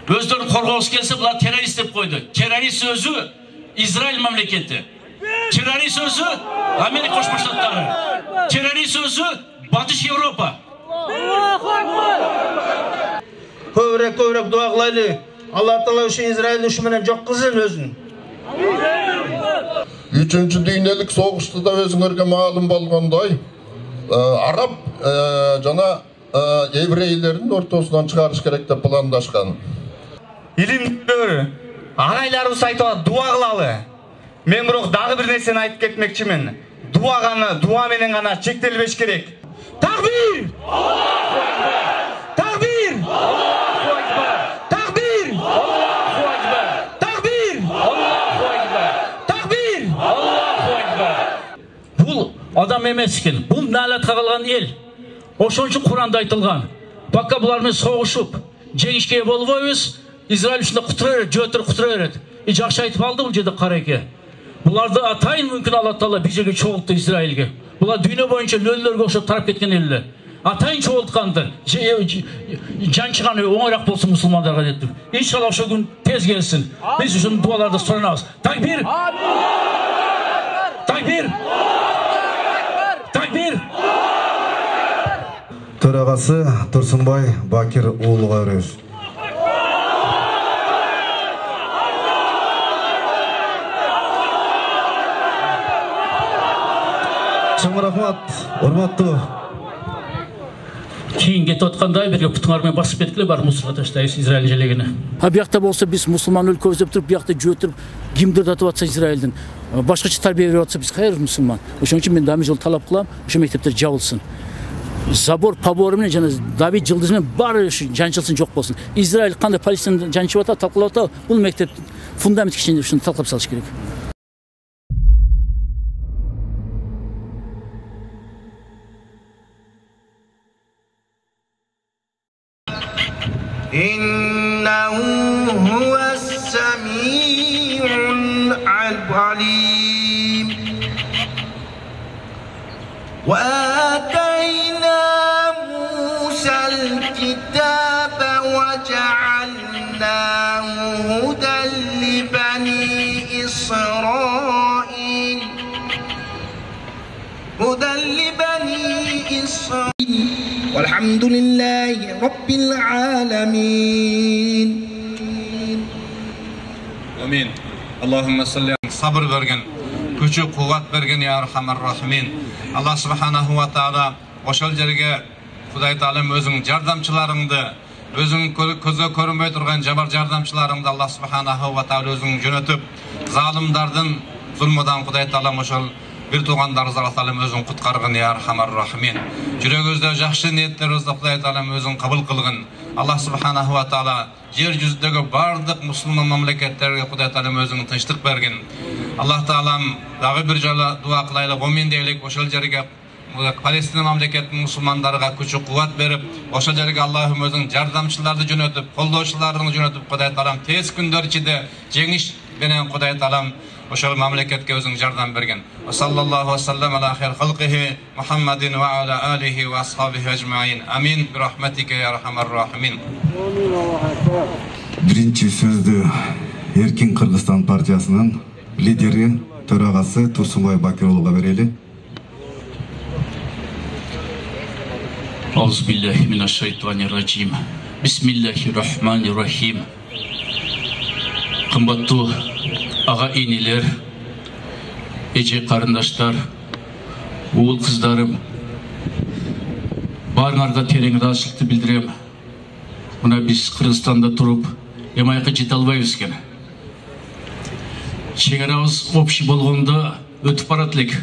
Өздерін қорғаусы келсе, бұлар террорист деп қойды. Террорист өзі Израиль мемлекеті. Террорист өзі Америка Құрама Штаттары. Террорист өзі Батыс Европа. Көбірек дуа қылайлы. Алла Тағала үшін Израиль düşmanı жоқ қылсын өзін. 3-cü dünyalik soğuşta da özüңөргө маалым болгондой, Arap жана еврейлердин ортосунан чыгарыш керек деп пландашкан. Илимдер, агайларыбыз айтып дуа кылалы. Мен бирок дагы бир нерсени айтып кетмекчимин. Дуа менен гана чектелбеш керек. Takbir! Allahu Ekber! Takbir! Allahu Ekber! Takbir! Allahu Ekber! Takbir! Allahu Ekber! Takbir! Allahu Ekber! Бұл адам емес екен. Бұл нәләтқа қалған ел. Ошончу Куранда айтылған. Бака бұлармен соғышып, жеңишке болып өз, Израиль үшінде құтыра береді. Жақшы айтып алды бұл жерде қарайке. Бұларды атайын мүмкін Алла Тағала бір жерге çoğaltты Израильге. Бұлар дүние бойынша нөллерге оқшап тарап кеткен елдер. Атайын çoğaltқанды. Жан шығаны оңайрақ болсын мұсылмандарға деді. İnşallah şu gün tez gelsin. Biz үшін dualarda soranağız. Takbir! Takbir! Takbir! Төрағасы Тұрсынбай Бакир уулуга беребиз. Чоң рахмат, урматтуу. Кейін кетіп отқандай бірге пұтыңармен басып кеткілі бар мұсылға таштайыз Израиль желегені. Бұяқта болса біз мұсылман өлкө өздеп тұрып, бұяқта жөтіріп, гимдерді атып атса Израильдің. Башқачы тарбие беріп атса біз қайыр мұсылман. Ошон үшін мен дами жол талап қылам, ошо мектептер жабылсын. Забор паборымен жана Давид жылдызымен бары жанчылсын жоқ болсын. Израиль қандай Палестинаны жанчып ата, талқылап ата, бұл мектеп фундамент кішкене үшін талқылап салыш керек. إنه هو السميع العليم وآتينا موسى الكتاب وجعلناه هدى لبني إسرائيل والحمد لله رب العالمين آمين. اللهم صل على صبر bergen, gücü kuvvet bergen ya Erhamer Rahimin. Allah subhanahu wa taala oşol jerge Huday Taala'm özüň jardamçylaryňdy, özüň közü görünbey turgan jabar jardamçylaryňdy Allah subhanahu wa taala özüň jönötüp, zalimlardan zulmudan Huday Taala'm oşol bir tuğandarız Allah Taala'm özüň kutkargyn ya Erhamer Rahimin. Yüregizde jakşı niyetlerizde Huday Taala'm özüň kabul kılgyn. Allah subhanahu wa taala yer yüzündeki bardyk musulman mamleketlerge Huday Taala'm özüň tınçlyk bergin. Allah Taala'm dagı bir jala dua kılayly, gomen deylik oşol jerge Palestina mamleketinin musulmanlarga güçü kuvvet berip, oşol jerge Allah'ım özüň jardamçylardy jönötüp, koldoşçylaryny jönötüp Huday Taala'm tez günler içinde jeňiş benen Huday Taala'm oşol mamleketke özüň jardam bergen. Ve sallallahu ve sellem ala hayr halqihi Muhammedin ve ala alihi ve ashabihi ecmaîn. Amin bi rahmetike ya Erhamer Rahimin. Birinci sözdü Erkin Kırgızstan Partiyasının lideri, төрағасы Турсунбай Бакирулуга берели. Auzubillahimineşşeytanirracim. Bismillahirrahmanirrahim. Kımbattуу ağa iniler, ece karındaşlar, oğul kızlarım, barınarga tereň rahatçylykty bildirem. Muna biz Kırgızstanda turup, emayka jete albayбыз экен. Çegerabız общий bolgonda ötüp baratlyk.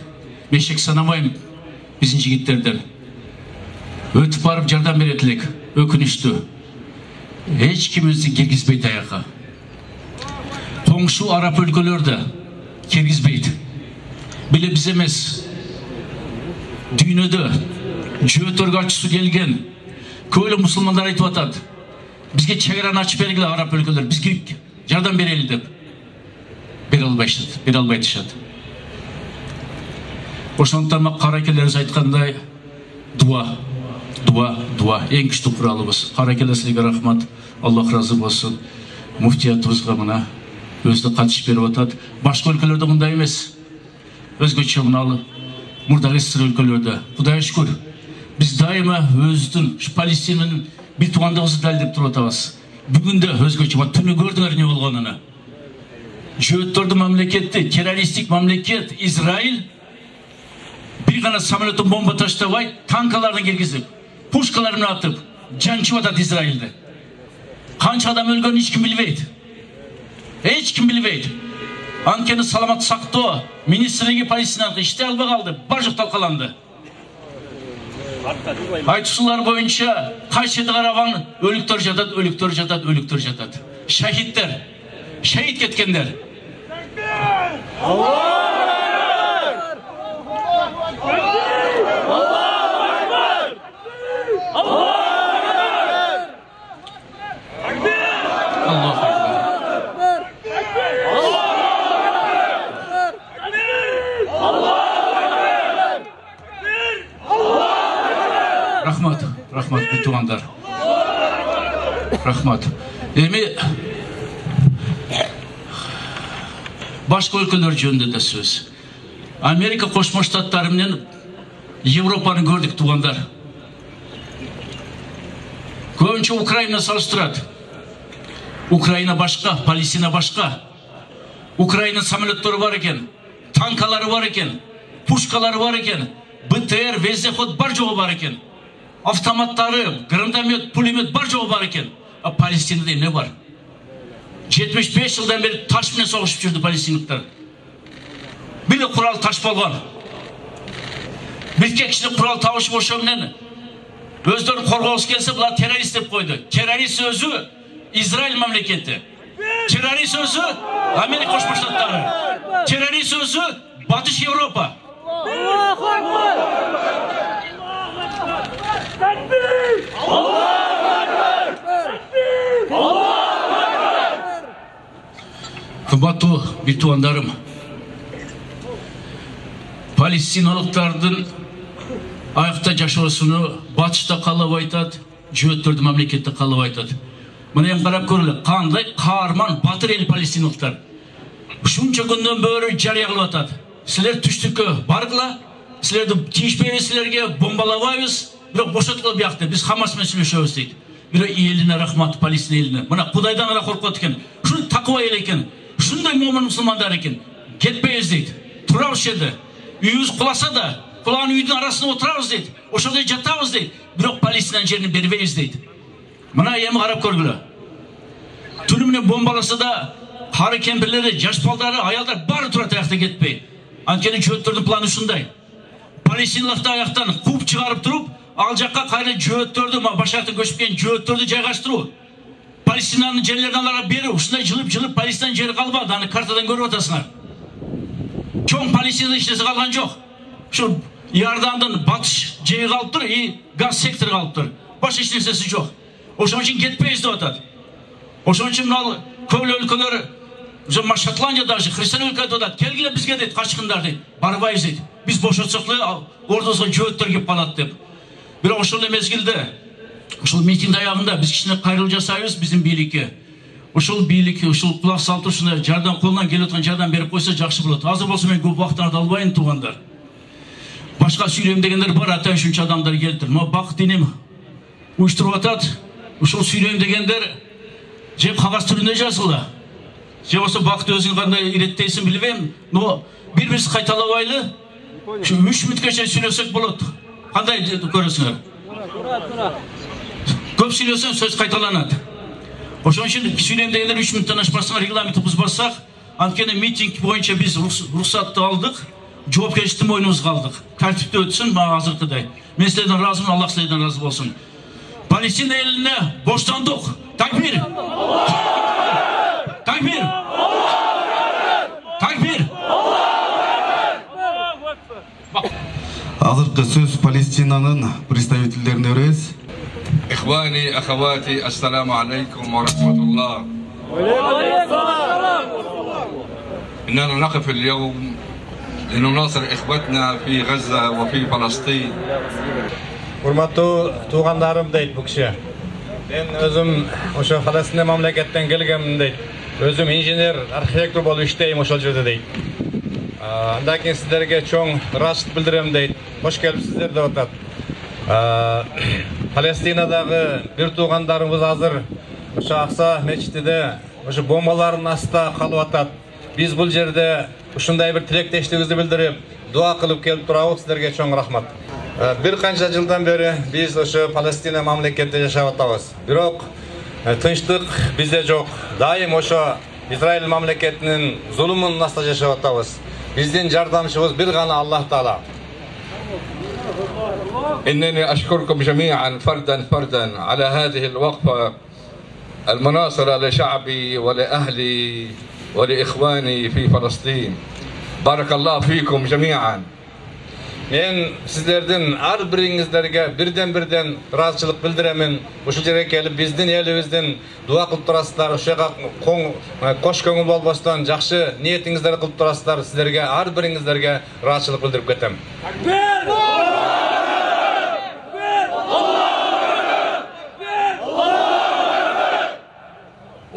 Meşek sanamayım bizim jigitlerden. Ötüp barıp jardam beretlik. Ökünüştü. Hiç kimimizi kirgizbeydi ayağa. Koңшу Arap өлkölerde kirgizbeydi. Bile biz emes. Dünyada jötörgü açısı gelgen köylü musulmanlar aytıp atadı. Bizge çegeran açıp bergile Arap өлkölер. Bizge jardam bereli dep. Bir albaytışadı. Oşondan karaykeleriniz aytkanday dua. Дуа. Ең күшті құралыбыз. Қара келесілігі рахмат. Аллах разы болсын. Муфтиятымызға мына өзді қатысып беріп отады. Башқа өлкелерде мұндай емес. Өзгөчө мыналы мурдагы сыр өлкөлөрдө. Кудайга шүкүр. Биз дайыма өздүн Палестинанын бир туугандыгыбызды далилдеп туруп атабыз. Бүгүндө өзгөчө түнү көрдүңөр эмне болгонун. Жөөттөрдүн мамлекети, террористтик мамлекет Израиль bir gana samolotun bomba taştavay, tankalardan girgizip, puşkalarını atıp, cançı vatat İsrail'de. Kaç adam ölgönü hiç kim bilmeydi. Hiç kim bilmeydi. Ankeni Salamat Sakto, ministrliği Palestina'da işte alba kaldı, barcık talkalandı. Aytusular boyunca kaç yedi karavan ölüktör jatat. Şehitler, şehit ketkenler. Rahmat bir tuğandar. Rahmat. Başka ülkeler jönünde de söz. Amerika Koşma Ştatları'nın Avrupa'nı gördük tuğandar. Köpünçe Ukrayna salıştıradı. Ukrayna başka, Palestina başka. Ukrayna samolotları var iken, tankaları var iken, puşkaları var iken, BTR, Vezdehot barcığı var iken, avtomatları, grandamet, pulemyot barcığı var iken, Palestina'da ne var? 75 yıldan beri taş bile soğuşup жүрді Palestinlikler. Bir de kural taş bolgan. Bir kişi kural tavışıp oşamnen. Özlerini korgağız gelse bunlar terörist dep koydu. Terörist sözü İsrail memleketi. Terörist sözü Amerika Koşma Ştatları. Terörist sözü Batış Avrupa. Allahu Ekber! Tekbir! Allahu Ekber! Tekbir! Allahu Ekber! Kıymetli bir tuğanlarım. Palestinalıklardan ayakta yaşasını Batış'ta kalıp aytad, Jөөттөрдү memlekette kalıp aytad. Mına hem qarap körülü, kanday kahraman batır el Palestinalıklar. Şunça günden beri jarıya kılıp atad. Sizler түштүккө баргыла, силерди тийишпейбизлерге бомбалабайбыз, бирок бошотулуп бияктı. Биз Хамас менен сүйлөшөбүз дейт. Бирок элине рахмат, Палестина элине. Мына Кудайдан гана коркот экен. Ушул такыба эл экен. Ушундай момун мусулмандар экен. Кетпейбиz дейт. Турабыз жерде. Үйүбүз куласа да, куланын үйдүн арасында отурабыз дейт. Ошондо жатабыз дейт. Бирок Палестинанын жерин бербейбиз дейт. Мына эми карап көргүлө. Түнү менен бомбаласа да, кары кемпирлери, жаш балдары, аялдар баары турат аякта кетпей. Анткени Жөөттөрдүн планы ушундай. Палестиналыкты аяктан кууп чыгарып туруп, ал жакка кайра Жөөттөрдү, башакты көчүп келген Жөөттөрдү жайгаштыруу. Палестинанын жерлерин аларга берүү. Ушундай жылып Палестинанын жери калбады. Аны картадан көрүп атасыңар. Чоң Палестинада эчнеси калган жок. Ушу Иордандын батыш жери калып тур, газ сектору калып тур. Башка эч нерсеси жок. Ошон үчүн кетпейбиз деп атат. Ошон үчүн ал көп өлкөлөр Шотландия даже христиан өлкө айтып атат. Келгиле бизге дейт, качкындар дейт. Барбайбыз дейт. Биз бошотсок эле ордубузга Жөөттөр кеп калат деп. Бирок ошол мезгилде, ушул митинг аягында биз кичине кайрылуу жасайбыз биздин бийликке. Ушул бийлик, ушул кулак салып ушуна жардам колунан келип аткан жардам берип койсо жакшы болот. Азыр болсо мен көп убактарды албайын туугандар. Башка сүйлөйм дегендер бар, ата ушунча адамдар келиптир. Но бак диним уюштуруп атат. Ушул сүйлөйм дегендер же кагаз түрүндө жазгыла. Же болсо бакты өзүң кандай иреттейсиң билбейм. Но бири-бирибизди кайталабайлы. Şu 3 мүнөткече сүйлөсөк болот. Кандай көрөсүңөр? Көп сүйлөсөң сөз кайталанат. Ошон үчүн сүйлөйм дегендер 3 мүнөттөн ашпасаңар регламентти бузбасак, анткени митинг боюнча биз уруксатты алдык, жоопкерчиликти мойнубузга алдык. Тартипте өтсүн, мага азыркыдай. Мен силерден ыраазымын, Аллах силерден ыраазы болсун. Палестина элине боштондук. Такбир! Takbir! Takbir! Азыркы сөз Палестинанын представительдерине беребиз. إخواني أخواتي السلام عليكم ورحمة الله. إننا نقف اليوم لنناصر إخوتنا في غزة وفي فلسطين. Урматтуу туугандарым дейт бул киши. Мен өзүм ошо Палестина мамлекеттен келгенмин дейт. Өзүм инженер, архитектор болуп иштейм ошол жерде дейт. Андан кийин сиздерге чоң ыраазычылык билдирем дейт. Кош келипсиздер деп атат. Палестинадагы бир туугандарыбыз азыр ошо Акса мечитиде ошо бомбалардын астында калып атат. Биз бул жерде ушундай бир тилектештигибизди билдирип, дуа кылып келип турабыз. Сиздерге чоң рахмат. Bir kança жылдан beri biz ошо Палестина мамлекетте жашап атабыз. Бирок тынчтык бизде жок. Дайым ошо Израиль мамлекетинин зулумунун астында жашап атабыз. Биздин жардамчыбыз бир гана Аллах Таала. إنني أشكركم جميعا فردا على هذه الوقفة المناصرة لشعبي ولأهلي ولإخواني في فلسطين. بارك الله فيكم جميعا. Men sizlerden ar biringizlerge birden razıçılık bildiremin. Uşul жерге kelip bizdin elibizden dua kılıp turasızlar. Uşaga koş köngül bolbostan jakşı niyetingizleri kılıp turasızlar. Sizlerge ar biringizlerge razıçılık bildirip ketem.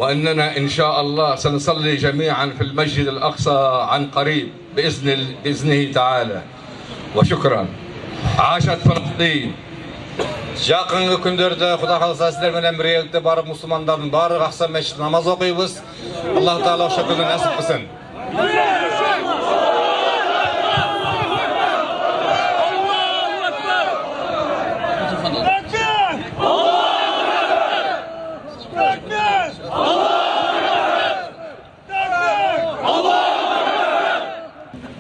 وأننا إن شاء الله سنصلي جميعا في المسجد الأقصى عن قريب بإذنه تعالى. وشكرا. عاشت فلسطين. Жақын күндерде Құда қаласа сіздер менен біргелікте барып мұсылмандардың бары Ақса мешітінде намаз оқимыз. Аллах Таала ошо күнү насип кылсын.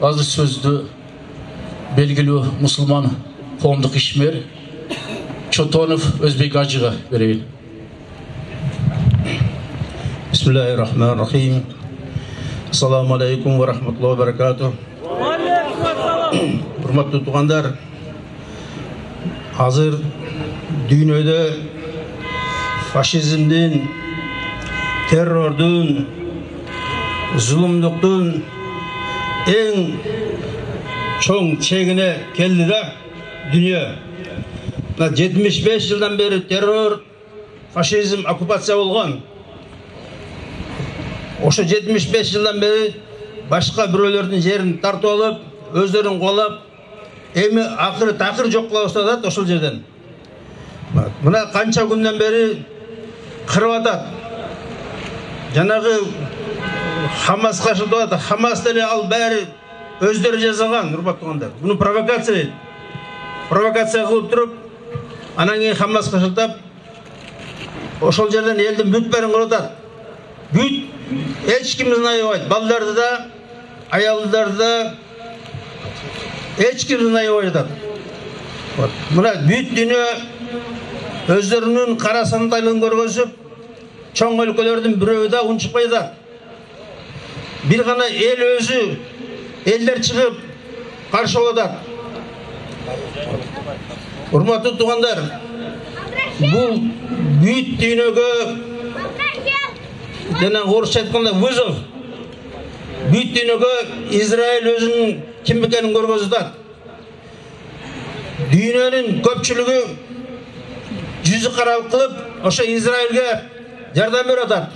Azır sözdü belgili Müslüman koğumduk işmer Çotonov Özbek Acı'ga vereyim. Bismillahirrahmanirrahim. Assalamu alaikum ve rahmetullahi ve berekatuh. Hurmatlı tuğandar, hazır dünyada faşizmden, terrordun, zulümlüktün en çoğun çeğine geldi de dünya. 75 yıldan beri terör, faşizm, okupasiya olgan. Oşo 75 yıldan beri başka biröylerdin jerin tartıp alıp, özlerin kolap, emi akırı takır jok kıla başladı oşol жерден. Mına kança günden beri kırıp atat. Janagı Hamas karşılıp atat. Hamas dele al bari özleri жазылган, урматтуу тугандар. Bunu провокация дейт. Провокация кылып туруp, анан кийин Hamas каршылдап, ошол жерден элдин бүт бәрин кылып атат. Бүт эч кимдин аябайт. Балдарды да, аялдарды да эч кимдин аябайт атат. Мына бүт дүнө өздөрүнүн кара сандайлыгын көргөзүп, чоң өлкөлөрдүн бирөө да унчукпай атат. Бир гана эл өзү, элдер чыгып каршы болуп атат. Урматтуу тугандар, бул бүт дүйнөгө жана орусча айтканда вызов. Бүт дүйнөгө Израиль өзүнүн ким экенин көргөзүп атат. Дүйнөнүн көпчүлүгү жүзү карап кылып, ошо Израильге жардам берип атат.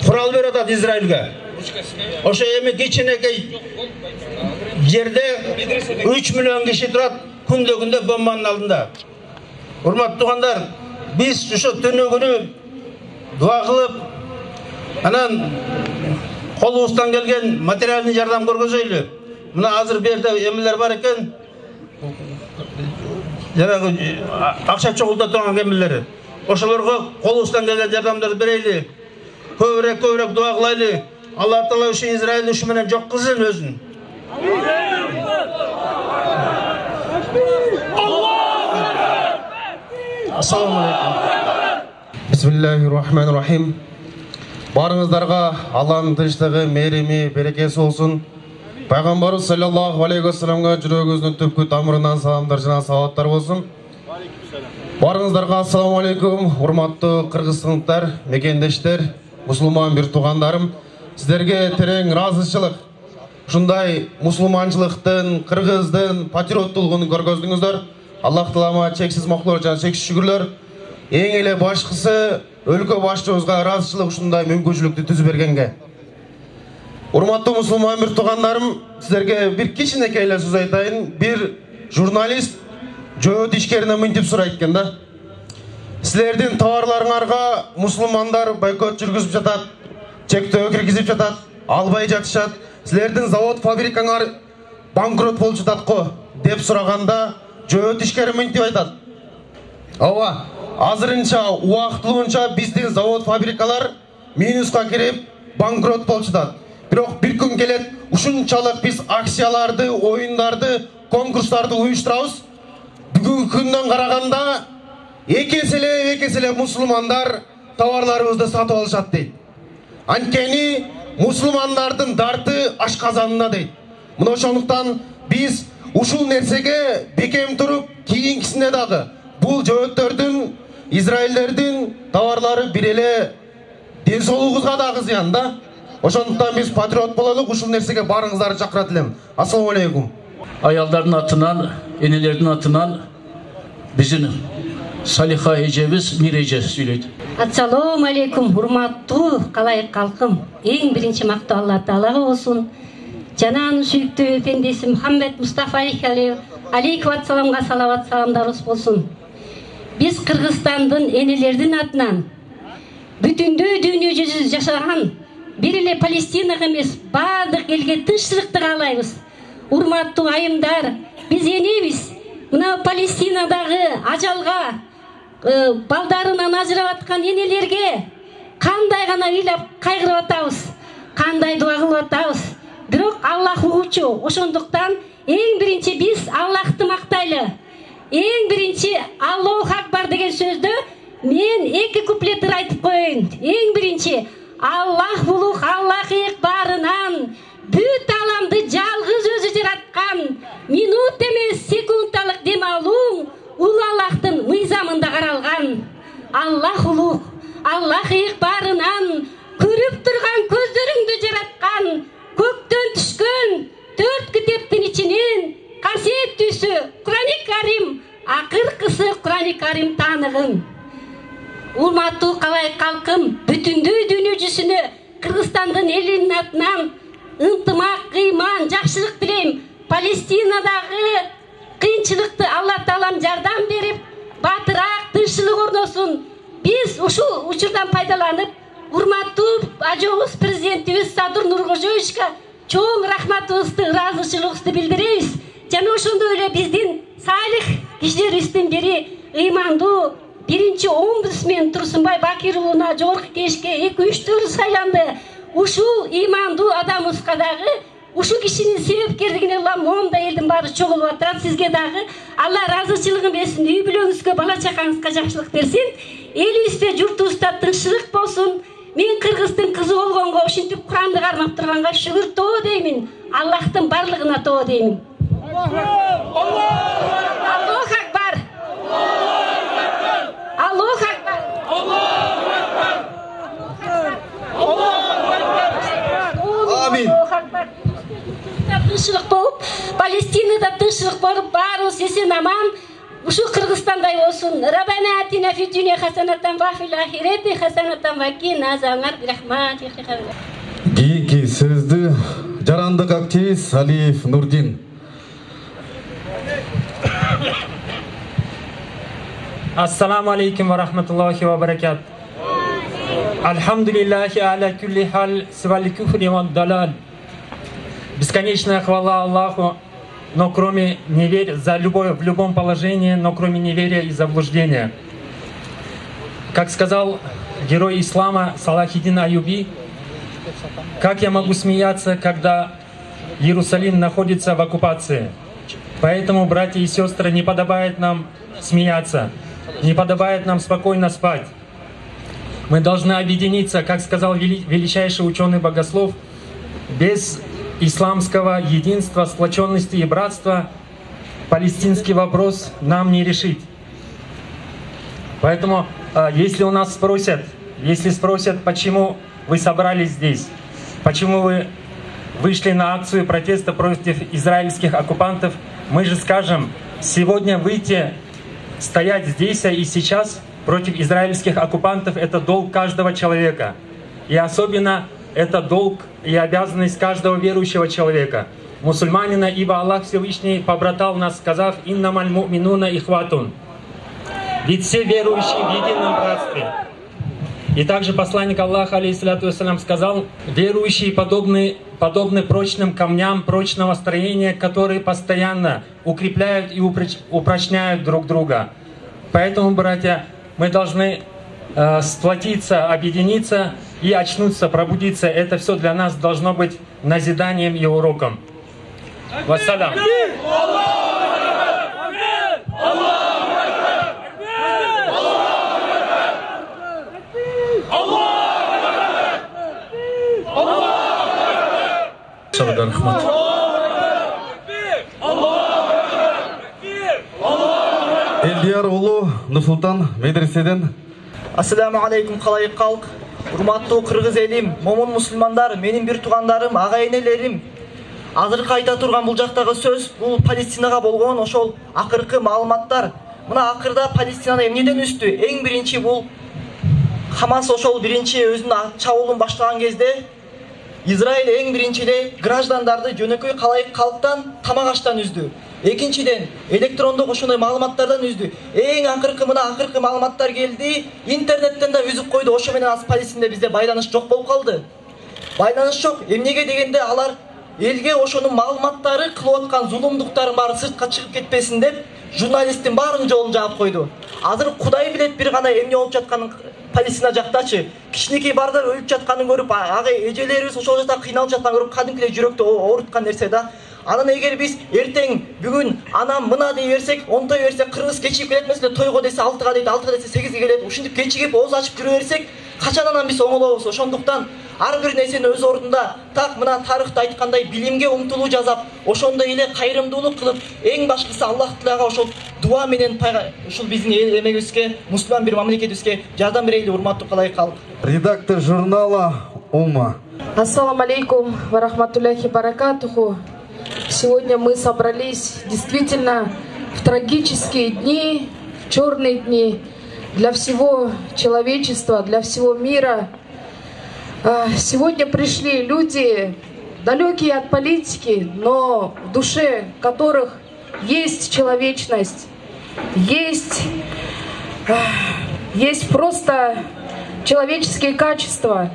Курал берип атат Израильге. Ошо эми кичинекей жерде 3 миллион киши турат, күндө бомбанын алдында. Урматтуу тугандар, биз ошо түнү күнү дуа кылып, анан колубуздан келген материалдык жардам көргөзөйлү. Мына азыр берде эмелер бар экен. Жанагы акча чогулта турган эмелер. Ошолорго колубуздан келген жардамдарды берели. Көбүрөөк дуа кылайлы. Алла Таала ошо Израиль ушу менен жок кылсын өзүн. Assalamu alaikum. Bismillahirrahmanirrahim. Barыңыздарга Алланын тынчтыгы, мээрими, берекеси болсун. Пайгамбарыбыз саллаллаху алейхи ва салламга жүрөгүбүздүн түпкү тамырынан саламдар жана салаваттар болсун. Барыңыздарга ассаламу алейкум, урматтуу кыргызстандыктар, мекендештер, мусулман бир туугандарым. Сиздерге терең ыраазычылык. Ушундай мусулманчылыктын, кыргыздын патриоттулугун көргөздүңүздөр. Аллах Таалама чексиз мактоо жана чексиз шүгүрлөр. Эң эле башкысы өлкө башчыбызга ыраазычылык ушундай мүмкүнчүлүктү түзүп бергенге. Урматтуу мусулман бир туугандарым, силерге бир кичинекей эле сөз айтайын. Бир журналист жөөт ишкерине мынтип сурайт экен да. Силердин товарларыңарга мусулмандар бойкот жүргүзүп жатат, чектөө киргизип жатат, албай жатышат. Силердин завод фабрикаңар банкрот болуп жатат го деп сураганда жөөт ишкери мынтип айтат. Ооба, азырынча убактылуунча биздин завод фабрикалар минуска кирип банкрот болуп жатат. Бирок бир күн келет, ушунчалык биз акцияларды, оюндарды, конкурстарды уюштурабыз. Бүгүнкү күндөн караганда эки эселеп мусулмандар товарларыбызды сатып алышат дейт. Анткени мусулмандардын дарты ашказанында дейт. Мына ошондуктан биз ушул нерсеге бекем туруп, кийинкисинде дагы бул жөөттөрдүн, израилдердин товарлары бир эле ден соолугубузга дагы зыян да. Ошондуктан биз патриот бололук, ушул нерсеге барыңыздарды чакырат элем. Ассаламу алейкум. Ayaldардың атынан, енелердің атынан біздің Салиха эжебиз Миреже сүйлөйт. Ассаламу алейкум, урматтуу калайык калкым. Эң биринчи мактоо Алла Таалага болсун. Жана анын сүйүктүү эфендиси Мухаммед Мустафа алейхи вассаламга салават саламдарыбыз болсун. Биз Кыргызстандын энелердин атынан бүтүндөй дүйнө жүзү жашаган бир эле Палестинага эмес, баардык элге тынччылыкты каалайбыз. Урматтуу айымдар, биз энебиз. Мына Палестинадагы ажалга балдарынан ажырап аткан энелерге кандай гана ыйлап кайгырып атабыз, кандай дуа кылып атабыз. Бирок Аллах угучу. Ошондуктан эң биринчи биз Аллахты мактайлы. Эң биринчи Аллаху акбар деген сөздө мен эки куплеттер айтып коеюн. Эң биринчи Аллах улуг, Аллах барынан бүт аламды жалгыз өзү жараткан, минут эмес секундалык дем алуу ул Аллахтын мыйзамында каралган. Аллах улуг, Аллах барынан көрүп турган көздөрүңдү жараткан, көктөн түшкөн 4 китептин ичинен касиеттүүсү Кур'ани Карим, акыркысы Кур'ани Карим тааныгын. Урматтуу калайык калкым, бүтүндөй дүйнө жүзүнө Кыргызстандын элинин атынан ынтымак, ыйман, жакшылык тилейм. Палестинадагы кыйынчылыкты Алла Таалам жардам берип, батыраак, тынччылык орносун. Биз ушул учурдан пайдаланып, урматтуу ажообуз президентибиз Садыр Нуркожоевичке чоң рахматыбызды, ыраазычылыгыбызды билдиребиз. Жана ошондой эле биздин салих кишилерибиздин бири ыймандуу биринчи омбудсмен Турсунбай Бакир уулуна жогорку кеңешке 2-3 жолу сайланды. Ушул ыймандуу адамыбызга дагы ушул кишинин себепкерлигине моомда элдин баары чогулуп атат. Сизге дагы Алла ыраазычылыгын берсин, үй бүлөңүзгө, бала чакаңызга жакшылык берсин. Элибизде, журтубузда тынччылык болсун. Мен кыргыздын кызы болгонго, ушинтип Куранды кармап турганга шүгүр тоо деймин. Аллахтын барлыгына тоо деймин. Аллаху акбар. Аллаху акбар. Амин. Тынччылык болуп, Палестинада тынччылык болуп, баарыбыз эсен аман ушу Кыргызстандай болсун. Раббана атина фид дүйнө хасанатан ва фил ахирати хасанатан ва кина азабнар бирахматик. Кийинки сөздү жарандык активист Алиев Нурдин. Ассаламу алейкум ва рахматуллахи ва баракат. Альхамдулиллахи аля кулли халь свали куфри ва далал. Бесконечная хвала Аллаху, но кроме неверия, за любовь в любом положении, но кроме неверия и заблуждения. Как сказал герой ислама Салахиддин Аюби, как я могу смеяться, когда Иерусалим находится в оккупации? Поэтому, братья и сестры, не подобает нам смеяться, не подобает нам спокойно спать. Мы должны объединиться, как сказал величайший ученый-богослов, без исламского единства, сплоченности и братства палестинский вопрос нам не решить. Поэтому, если у нас спросят, почему вы собрались здесь, почему вы вышли на акцию протеста против израильских оккупантов, мы же скажем, сегодня выйти, стоять здесь и сейчас против израильских оккупантов — это долг каждого человека. И особенно это долг и обязанность каждого верующего человека, мусульманина, ибо Аллах Всевышний побратал нас, сказав: «Иннамаль му'минуна ихватун». Ведь все верующие в едином братстве. И также посланник Аллаха, алейхиссалату вассалям, сказал: верующие подобны прочным камням прочного строения, которые постоянно укрепляют и упрочняют друг друга. Поэтому, братья, мы должны сплотиться, объединиться и очнуться, пробудиться. Это все для нас должно быть назиданием и уроком. Вассалям. Рахмат. Элдияр улу Нурсултан медреседен. Ассаламу алейкум, қалайық қалқ. Урматтуу кыргыз элим, момун мусулмандар, менин бир туугандарым, ага энелерим. Азыркы айта турган бул жактагы сөз, бул Палестинага болгон ошол акыркы маалыматтар. Мына акырда Палестинаны эмнеден үстү? Эң биринчи бул Хамас ошол биринчи өзүнүн чабуулун баштаган кезде Израиль эң биринчи эле граждандарды жөнөкөй калайык калктан, тамак аштан үздү. Экинчиден электрондук ошондой маалыматтардан үздү. Эң акыркы маалыматтар келди, интернеттен да үзүп койду. Ошо менен аз Палестинде бизде байланыш жок болуп калды. Байланыш жок. Эмнеге дегенде алар элге ошонун маалыматтары кылып аткан зулумдуктарын баары сыртка чыгып кетпесин деп, журналисттин баарын жолун жаап койду. Азыр Кудай билет бир гана эмне болуп жатканын Палестина жактачы. Кичинекей балдар өлүп жатканын көрүп, ага эжелерибиз ошол жакта кыйналып жатканын көрүп, кадимкидей жүрөктү ооруткан нерсе да. Анан эгер биз эртең бүгүн анам мына дей берсек, онтой берсек, кыргыз кечигип келет эмеспи, тойго десе 6га дейт, 6га десе 8ге келет. Ушинтип кечигип ооз ачып жүрө берсек, качан анан биз оңолобуз? Ошондуктан ар бир нерсени өз ордунда, так мына тарыхта айткандай билимге умтулуу жасап, ошондой эле кайрымдуулук кылып, эң башкысы Аллах Таалага ошол дуа менен ушул биздин эмегибизге, мусулман бир мамлекетибизге жардам берели, урматтуу калайык калк. Редактор журнала «Умма». Ассаламу алейкум ва рахматуллахи баракатуху. Сегодня мы собрались действительно в трагические дни, в черные дни для всего человечества, для всего мира. Сегодня пришли люди, далекие от политики, но в душе которых есть человечность, есть просто человеческие качества.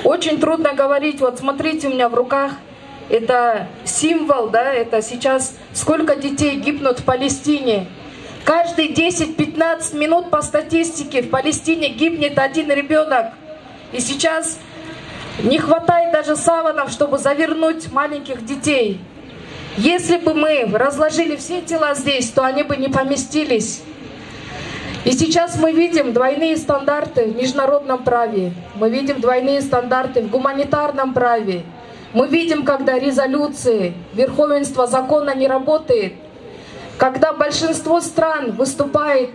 Очень трудно говорить. Вот смотрите, у меня в руках это символ, да, это сейчас сколько детей гибнут в Палестине. Каждые 10-15 минут по статистике в Палестине гибнет один ребенок. И сейчас не хватает даже саванов, чтобы завернуть маленьких детей. Если бы мы разложили все тела здесь, то они бы не поместились. И сейчас мы видим двойные стандарты в международном праве. Мы видим двойные стандарты в гуманитарном праве. Мы видим, когда резолюции, верховенство закона не работает, когда большинство стран выступает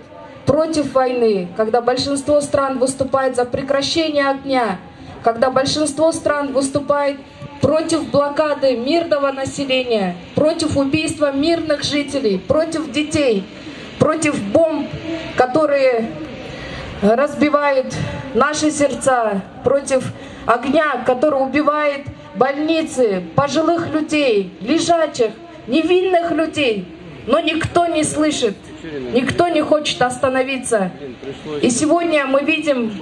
против войны, когда большинство стран выступает за прекращение огня, когда большинство стран выступает против блокады мирного населения, против убийства мирных жителей, против детей, против бомб, которые разбивают наши сердца, против огня, который убивает больницы, пожилых людей, лежачих, невинных людей. Но никто не слышит, никто не хочет остановиться. И сегодня мы видим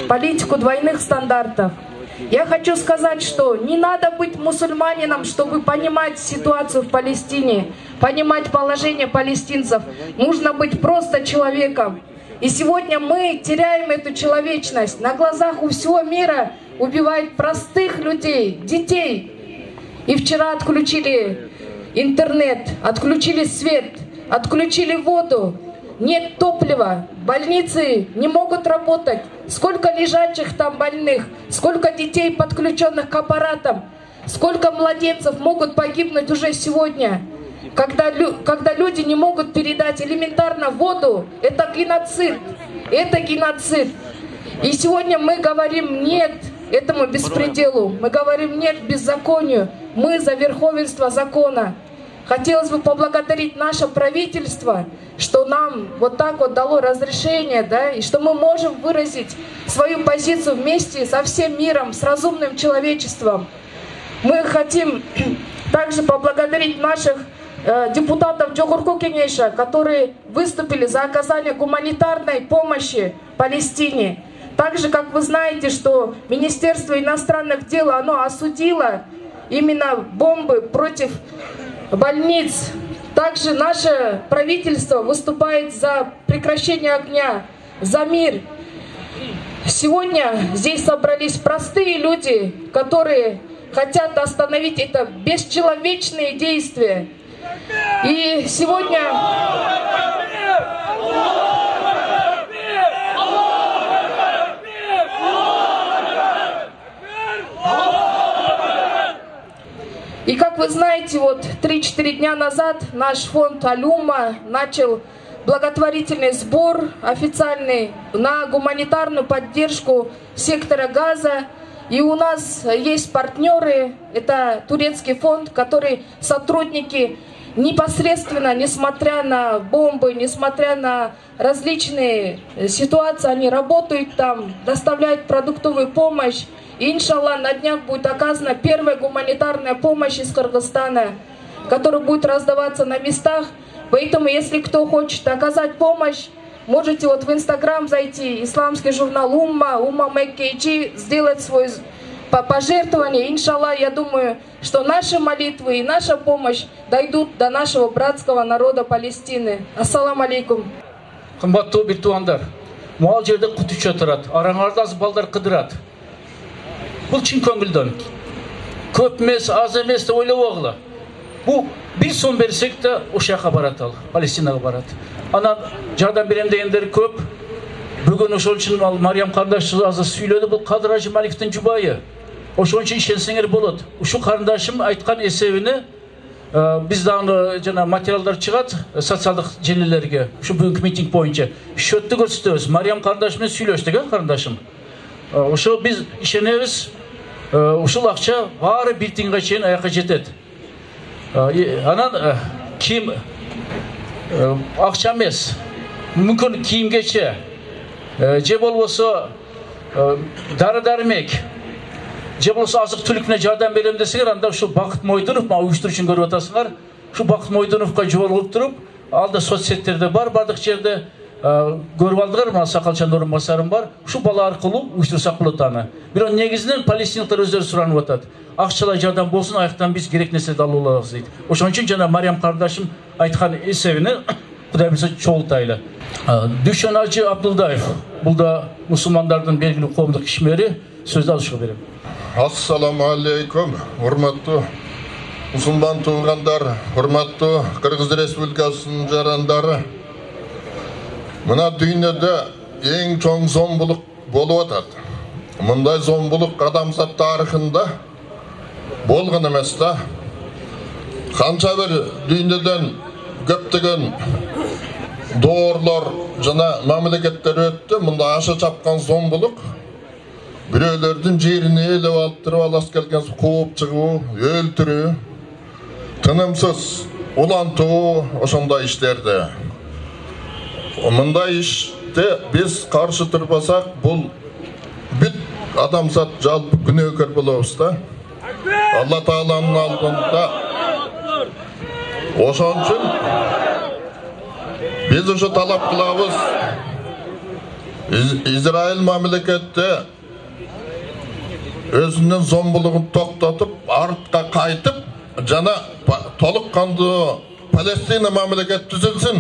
политику двойных стандартов. Я хочу сказать, что не надо быть мусульманином, чтобы понимать ситуацию в Палестине, понимать положение палестинцев. Нужно быть просто человеком. И сегодня мы теряем эту человечность. На глазах у всего мира убивают простых людей, детей. И вчера отключили интернет, отключили свет, отключили воду. Нет топлива, больницы не могут работать. Сколько лежачих там больных, сколько детей, подключенных к аппаратам, сколько младенцев могут погибнуть уже сегодня. Когда люди не могут передать элементарно воду, это геноцид. Это геноцид. И сегодня мы говорим нет этому беспределу. Мы говорим нет беззаконию. Мы за верховенство закона. хотелось бы поблагодарить наше правительство, что нам вот так вот дало разрешение, да, и что мы можем выразить свою позицию вместе со всем миром, с разумным человечеством. Мы хотим также поблагодарить наших депутатов Джогурку Кенеша, которые выступили за оказание гуманитарной помощи Палестине. Также, как вы знаете, что Министерство иностранных дел, оно осудило именно бомбы против больниц. Также наше правительство выступает за прекращение огня, за мир. Сегодня здесь собрались простые люди, которые хотят остановить это бесчеловечные действия. И сегодня... И как вы знаете, вот 3-4 дня назад наш фонд Алюма начал благотворительный сбор официальный на гуманитарную поддержку сектора Газа. И у нас есть партнеры, это турецкий фонд, который сотрудники непосредственно, несмотря на бомбы, несмотря на различные ситуации, они работают там, доставляют продуктовую помощь. И, иншаллах, на днях будет оказана первая гуманитарная помощь из Кыргызстана, которая будет раздаваться на местах. Поэтому, если кто хочет оказать помощь, можете вот в Инстаграм зайти, исламский журнал Умма Мэккейджи, сделать свое пожертвование. Иншаллах, я думаю, что наши молитвы и наша помощь дойдут до нашего братского народа Палестины. Ассаламу алейкум. Кымбаттуу бир туугандар, мал жерде кут үчө турат, араңарда аз балдар кыдырат. Бул чын көңүлдөн. Көп эмес, аз эмес деп ойлобогула. Бул бир сом берсек да ошол жака барат, ал Палестинага барат. Анан жардам берем дегендер көп. Бүгүн ошол үчүн ал Мариям карындашыбыз азыр сүйлөдү, бул Кадыр Ажымалиевдин жубайы. Ошон үчүн ишенсеңер болот. Ушул карындашым айткан эсебини биз дагы жана материалдар чыгат социалдык желилерге. Ушу бүгүнкү митинг боюнча счетту көрсөтөбүз. Мариям карындаш менен сүйлөштүк, карындашым. Ошо биз ишенебиз. Ушул акча баары бир тиынга чейин аякка жетет. Анан кийим акча эмес, мүмкүн кийимгече же болбосо дары-дармек, же болбосо азык-түлүк менен жардам берем десеңер, анда ушул Бакыт Мойдунов, мага уюштуруучун көрүп атасыңар, ушул Бакыт Мойдуновго жолугуп туруп, алда соцсеттерде бар, бардык жерде көрүп алдыгар, мына Сакалчан орун басарым бар, ушул бала аркылуу уюштурсак болот аны. Бирок негизинен палестиналыктар өздөрү суранып атат. Акчалай жардам болсун, аяктан биз керек нерселерди алып алабыз дейт. Ошон үчүн жана Мариям карындашым айткан эсебине Кудай буйрса чогултайлы. Дүшөн Ажы Абдулдаев, бул да мусулмандардын белгилүү коомдук ишмери, сөздү алышка берем. Ассаламу алейкум, урматтуу мусулман туугандар, урматтуу Кыргыз Республикасынын жарандары. Мына дүйнөдө эң чоң зомбулук болуп атат. Мындай зомбулук адамзат тарыхында болгон эмес да. Канча бир дүйнөдөн көптөгөн доорлор жана мамлекеттер өттү. Мында аша чапкан зомбулук бирөөлөрдүн жерин ээлеп алып туруп алас келген кууп чыгуу, өлтүрүү, тынымсыз улантуу, ошондой иштерди. Мындай иште биз каршы турбасак, бул бүт адамзат жалпы күнөөкөр болобуз да. Алла Тааланын алдында. Ошон үчүн биз ушу талап кылабыз. Израиль мамлекети өзүнүн зомбулугун токтотуп, артка кайтып, жана толук кандуу Палестина мамлекет түзүлсүн.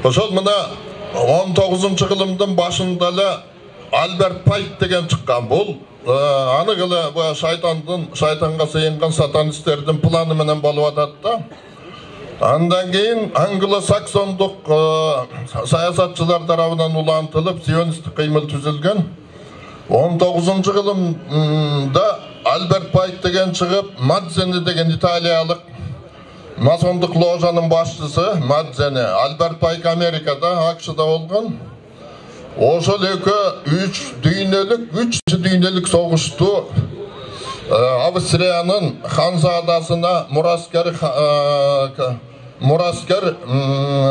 Ошол мына 19-кылымдын башында эле Альберт Пайк деген чыккан. Бул аныгылы шайтанга сыйынган сатанисттердин планы менен болуп атат да. Андан кийин англо-саксондук саясатчылар тарабынан улантылып, сионисттик кыймыл түзүлгөн. 19-кылымда Альберт Пайк деген чыгып, Мадзени деген италиялык масондук ложанын башчысы, Мадзени, Альберт Пайк Америкада, АКШда болгон. Ошол экөө 3 дүйнөлүк согушту Австрияның ханзадасына Murasker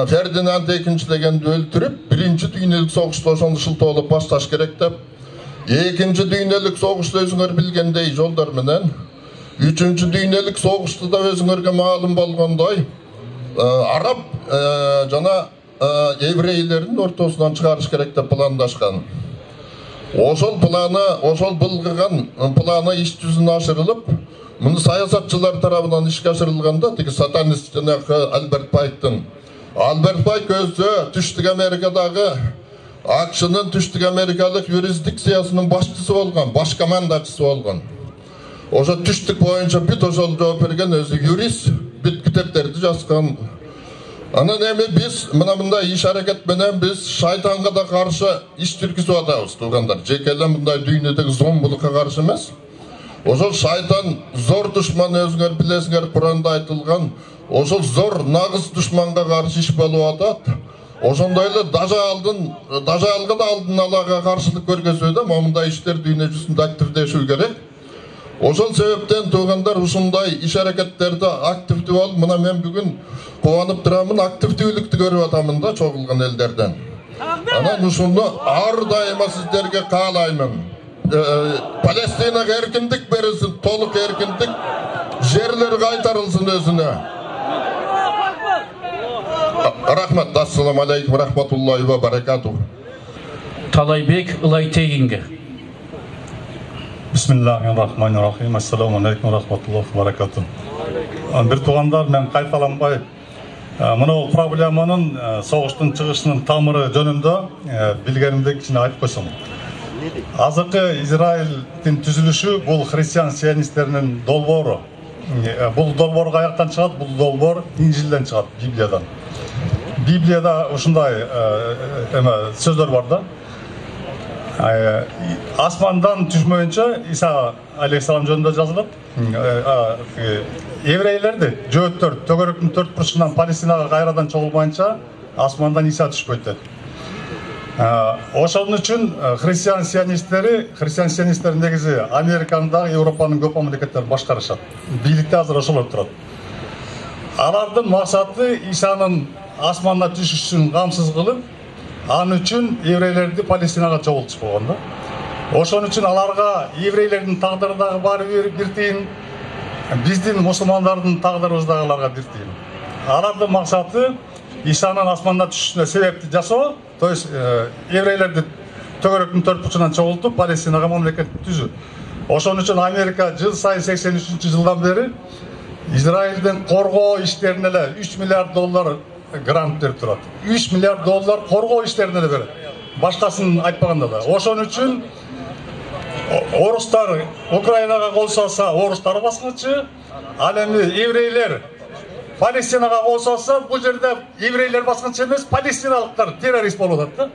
Ferdinand II degенди өлтүрүп, Birinci Dünyelük Soğuşta ошондо шылтоолоп башташ керек деп, Экинчи Dünyelük Soğuşта өзүңөр билгендей жолдор менен, Üçüncü Dünyelük Soğuşta да өзүңөргө маалым болгондой, Араб жана еврейлердин ортосунан чыгарыш керек деп пландашкан. Ошол былгыган планы иш жүзүнө ашырылып, муну саясатчылар тарабынан ишке ашырылганда, тиги сатанист жанагы Альберт Пайктын. Альберт Пайк өзү Түштүк Америкадагы АКШнын Түштүк Америкалык юрисдикциясынын башчысы болгон, баш командачысы болгон. Ошо Түштүк боюнча бүт ошол жооп берген өзү юрист, бүт китептерди жазган. Анан эми биз мындай иш аракет менен биз шайтанга да каршы иш жүргүзүп атабыз, туугандар. Жеке эле мындай дүйнөдөгү зомбулукка каршы эмес. Ошол шайтан зор душман, өзүңөр билесиңер, Куранда айтылган, ошол зор нагыз душманга каршы иш болуп атат. Ошондой эле дажалга да алдын алага каршылык көргөзүүдө мындай иштер дүйнө жүзүндө активдешүү керек. Ошол себептен туугандар ушундай иш аракеттерди активдүү болуп, мына мен бүгүн кубанып турамын, активдүүлүктү көрүп атамын да чогулган элдерден. Анан ушуну ар дайыма сиздерге каалаймын. Палестинага эркиндик берилсин, толук эркиндик, жерлер кайтарылсын өзүнө. Рахмат, ассаламу алейкум, рахматуллахи ва баракатух. Талайбек Ылайтегинге. Бисмиллахиррахманиррахим. Ассаламу алейкум, рахматуллахи ва баракатух. Бир туугандар, мен кайталанбай, мына проблеманын согуштун чыгышынын тамыры жөнүндө билгенимди кичине айтып койсом. Азыркы Израилдин түзүлүшү бул христиан сионисттеринин долбоору. Бул долбоор каяктан чыгат? Бул долбоор Инжилден чыгат, Библиядан. Библияда ушундай сөздөр бар да. Асмандан түшмөйүнчө Иса алейхисалам жөнүндө жазылат. Еврейлерди, жөөттөр, төгөрөктүн 4 бурчунан Палестинага кайрадан чогулбайынча асмандан Иса түшпөйт деп. Ошон үчүн христиан сионисттери негизи Американдагы, Европанын көп мамлекеттерин башкарышат. Бийликте азыр ошолор турат. Алардын максаты Исанын асмандан түшүшүн камсыз кылып, ан үчүн еврейлерди Палестинага чогултуш болгон да. Ошон үчүн аларга еврейлердин тагдыры дагы баары бир тиин, биздин мусулмандардын тагдырыбыз дагы аларга бир тиин. Алардын максаты Исанын асмандан түшүшүнө себепти жасоо, то есть еврейлерди төгөрөктүн 4 бурчунан чогултуп Палестинага мамлекет түзүү. Ошон үчүн Америка жыл сайын 83-жылдан бери Израилдин коргоо иштерине эле 3 миллиард доллар грант берип турат. 3 миллиард доллар коргоо иштерине эле берет. Башкасын айтпаганда да. Ошон үчүн орустар Украинага кол салса, орустар баскынчы, ал эми еврейлер Палестинага кол салса, бул жерде еврейлер баскынчы эмес, палестиналыктар террорист болуп атат да.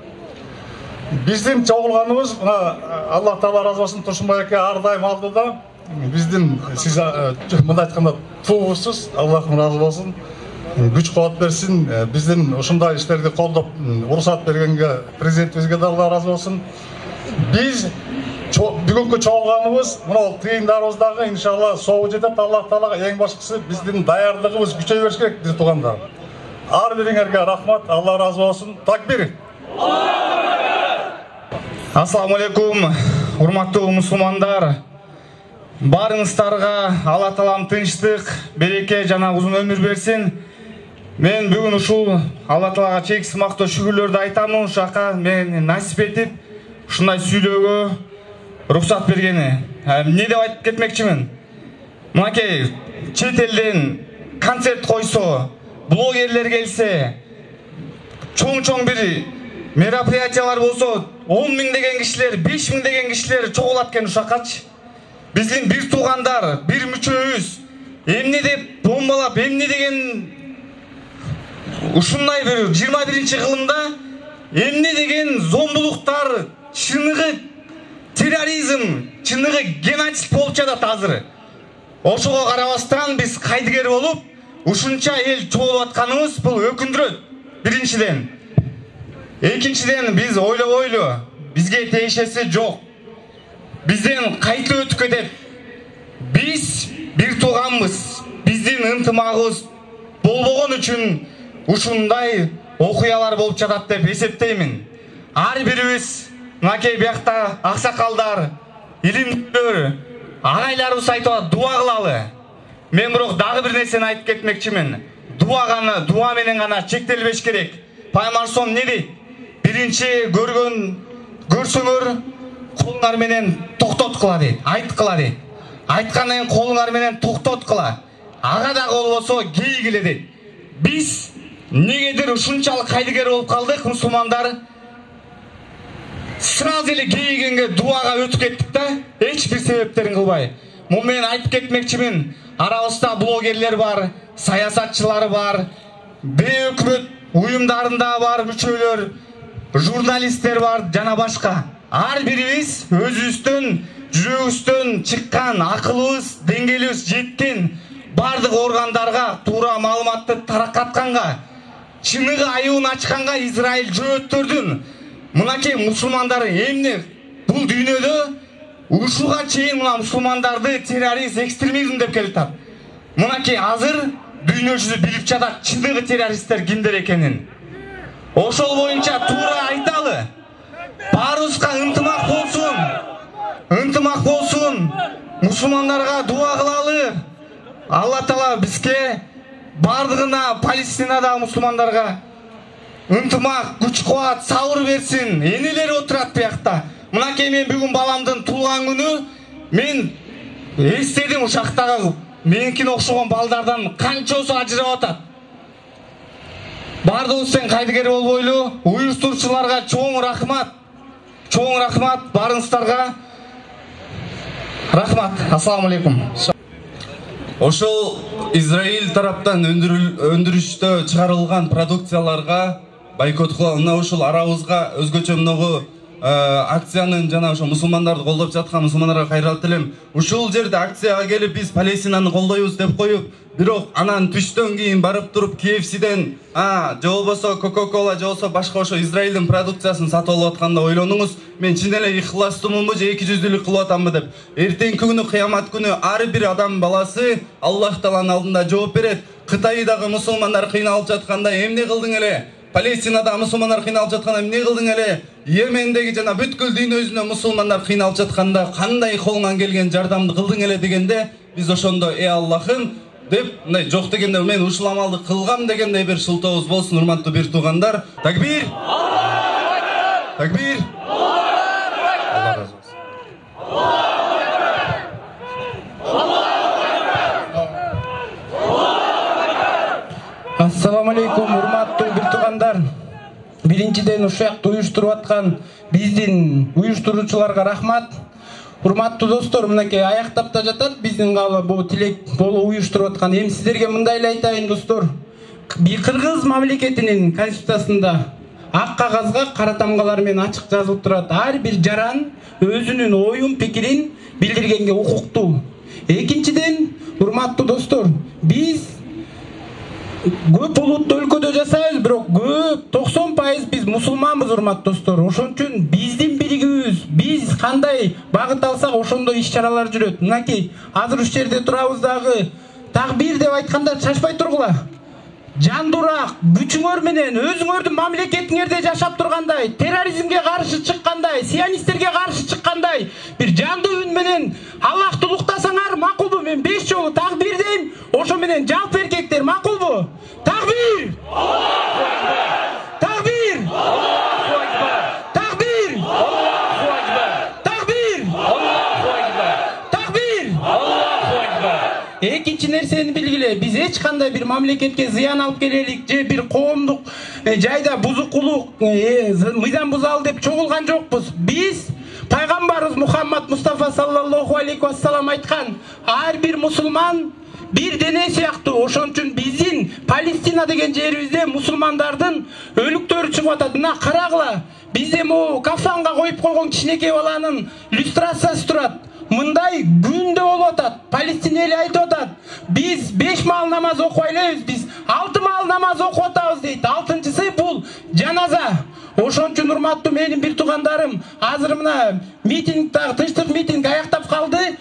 Биздин чогулганыбыз, Аллах Таала разы болсун, Турсунбай аке ар дайым алдыда. Биздин сиз мындай айтканда туубузсуз, Аллахым разы болсун. Күч кубат берсин. Биздин ушундай иштерди колдоп уруксат бергенге президентибизге да Алла разы болсун. Биз бүгүнкү чогулганыбыз, мына тыйындарыбыз дагы иншалла соо жетет. Аллах Таалага эң башкысы биздин даярдыгыбыз күчөйө бериш керек, бир туугандар. Ар бириңерге рахмат, Алла разы болсун. Такбир. Ассаламу алейкум, урматтуу мусулмандар. Барыңыздарга Алла Таалам тынчтык, береке жана узун өмүр берсин. Мен бүгүн ушул Алла Таалага чексиз мактоо шүгүрлөрдү айтамын, ушака мен насип этип ушундай сүйлөөгө уруксат бергени. Эмне деп айтып кетмекчимин? Мынакей чет элден концерт койсо, блогерлер келсе, чоң бир мероприятиялар болсо, 10 000 деген кишилер, 5 000 деген кишилер чогулат экен ушакачы. Биздин бир туугандар, бир мүчөбүз эмне деп бомбалап, эмне деген ушундай бир 21-кылымда эмне деген зомбулуктар, чыныгы терроризм, чыныгы геноцид болуп жатат азыр. Ошого карабастан биз кайдыгер болуп, ушунча эл чогулуп атканыбыз бул өкүндүрөт. Биринчиден. Экинчиден биз ойлобойлу, бизге тиешеси жок. Бизден кайты өтүп кетет. Биз бир тууганбыз. Биздин ынтымагыбыз болбогон үчүн ушундай окуялар болуп жатат деп эсептеймин. Ар бирибиз мынакей биякта аксакалдар, илимдүүлөр, агайларыбыз айтып атат, дуа кылалы. Мен бирок дагы бир нерсени айтып кетмекчимин. Дуа менен гана чектелбеш керек. Пайгамбарыбыз не дейт? Биринчи көрсөңөр колуңар менен токтоткула дейт, айткыла дейт. Айткандан кийин колуңар менен токтоткула. Ага да болбосо кейгиле дейт. Биз негедир ушунчалык кайдыгер болуп калдык, мусулмандар. Сразу эле кейгенге дуага өтүп кеттик да, эч бир себептерин кылбай. Муну мен айтып кетмекчимин. Арабызда блогерлер бар, саясатчылар бар, бейөкмөт уюмдарында бар мүчөлөр, журналисттер бар, жана башка. Ар бирибиз өзүбүздөн, жүрөгүбүздөн чыккан, акылыбыз, деңгээлибиз жеткен бардык органдарга туура маалыматты таракатканга, чыныгы аюун ачканга Израиль жөөттөрдүн мынакей мусулмандары эмне бул дүйнөдө ушуга чейин мына мусулмандарды террорист, экстремизм деп келатат. Мынакей азыр дүйнө жүзү билип жатат чыныгы террористтер кимдер экенин. Ошол боюнча туура айталы. Баарыбызга ынтымак болсун. Мусулмандарга дуа кылалы. Алла Таала бизге бардыгына Палестинадагы мусулмандарга ынтымак, күч-кубат, сабыр берсин. Энелер отурат биякта. Мынакей мен бүгүн баламдын туулган күнү, мен эстедим ушактагы меникине окшогон балдардан канчасы ажырап атат. Бардыгыбыз тең кайдыгер болбойлу, уюштуруучуларга чоң рахмат. Чоң рахмат барыңыздарга. Рахмат. Ассаламу алейкум. Ошол Израиль тараптан өндүрүштө чыгарылган продукцияларга бойкот кылып, мына ушул арабызга өзгөчө мынагу акциянын жана ошо мусулмандарды колдоп жаткан мусулмандарга кайрылып телем. Ушул жерде акцияга келип биз Палестинаны колдойбуз деп коюп, бирок анан түштөн кийин барып туруп KFCден, же болбосо Coca-Cola, же болбосо башка ошо Израилдин продукциясын сатып алып атканда ойлонуңуз, мен чын эле ихластуумбу же экижүздүүлүк кылып атамбы деп. Эртеңки күнү кыямат күнү ар бир адам баласы Аллах Тааланын алдында жооп берет. Кытайдагы мусулмандар кыйналып жатканда эмне кылдың эле? Палестинада мусулмандар кыйналып жатканда эмне кылдың эле? Йемендеги жана бүткүл дүйнө жүзүндө мусулмандар кыйналып жатканда кандай колуңан келген жардамды кылдың эле дегенде, биз ошондо Аллахым деп, мындай жок дегенде мен ушул амалды кылгам дегендей бир шылтообуз болсун, урматтуу бир туугандар. Такбир! Такбир! Алла разы болсун. Ассаламу алейкум, урматтуу бир туугандар. Биринчиден ушакты уюштуруп аткан биздин уюштуруучуларга рахмат. Урматтуу достор, мынакей аяктап да жатат биздин бул тилек болуп уюштуруп аткан. Эми сиздерге мындай эле айтайын достор. Кыргыз мамлекетинин конституциясында ак кагазга кара тамгалар менен ачык жазылып турат. Ар бир жаран өзүнүн оюн, пикирин билдиргенге укуктуу. Экинчиден, урматтуу достор, биз көп улуттуу өлкөдө жашайбыз, бирок көп 90% биз мусулманбыз, урматтуу достор. Ошон үчүн биздин биригибиз, биз кандай багыт алсак ошондой иш-чаралар жүрөт. Мынакей азыр ушул жерде турабыз дагы такбир деп айтканда шашпай тургула. Жандуураак күчүңөр менен өзүңөрдүн мамлекетиңерде жашап тургандай, терроризмге каршы чыккандай, сионисттерге каршы чыккандай бир жандуу үн менен Аллахты улуктасаңар макулбу? Мен 5 жолу такбир дейм, ошо менен жалпы эркектер макулбу? Такбир! Аллаху акбар! Такбир! Аллаху акбар! Такбир! Аллаху акбар! Такбир! Аллаху акбар! Такбир! Аллаху акбар! Экинчи нерсени билгиле, биз эч кандай бир мамлекетке зыян алып келелик же бир коомдук жайда бузукулук, мыйзам бузалы деп чогулган жокпуз. Биз пайгамбарыбыз Мухаммад Мустафа саллаллаху алейхи вассалам айткан, ар бир мусулман бир дене сыяктуу. Ошон үчүн биздин Палестина деген жерибизде мусулмандардын өлүктөрү чыгып атат. Мына карагыла, бизде могу кафанга коюп койгон кичинекей баланын иллюстрациясы турат. Мындай күндө болуп атат. Палестина эли айтып атат, биз 5 маал намаз окуй элебиз, биз 6 маал намаз окуп атабыз дейт. 6-чысы бул жаназа. Ошон үчүн урматтуу менин бир туугандарым, азыр мына митинг, тынчтык митинг аяктап калды.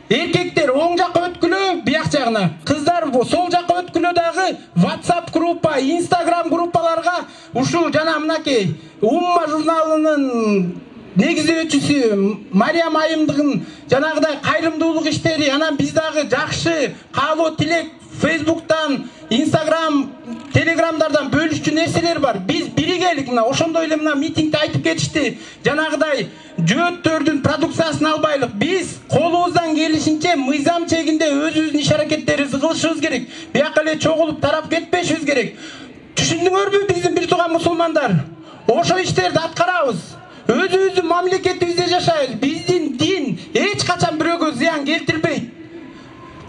Эркектер оң жакка өткүлө, бияк жагына. Кыздар сол жакка өткүлө дагы WhatsApp группа, Instagram группаларга ушул жана мынакей Умма журналынын негиздөөчүсү Мариям Айымдын жанагыдай кайрымдуулук иштери, анан биз дагы жакшы каалоо тилек Facebook'tan, Instagram, Telegram'дардан бөлүшчү нерселер бар. Биз биригелик мына ошондой эле мына митингде айтып кетишти. Жанагыдай жөөттөрдүн продукциясын албайлык. Биз колубуздан келишинче мыйзам чегинде өзүбүздүн иш аракеттерибизди кылышыбыз керек. Бияка эле чогулуп тарап кетпешибиз керек. Түшүндүңөрбү биздин бир тууган мусулмандар? Ошо иштерди аткарабыз. Өзүбүздүн мамлекетибизде жашайбыз. Биздин дин эч качан бирөөгө зыян келтирбейт.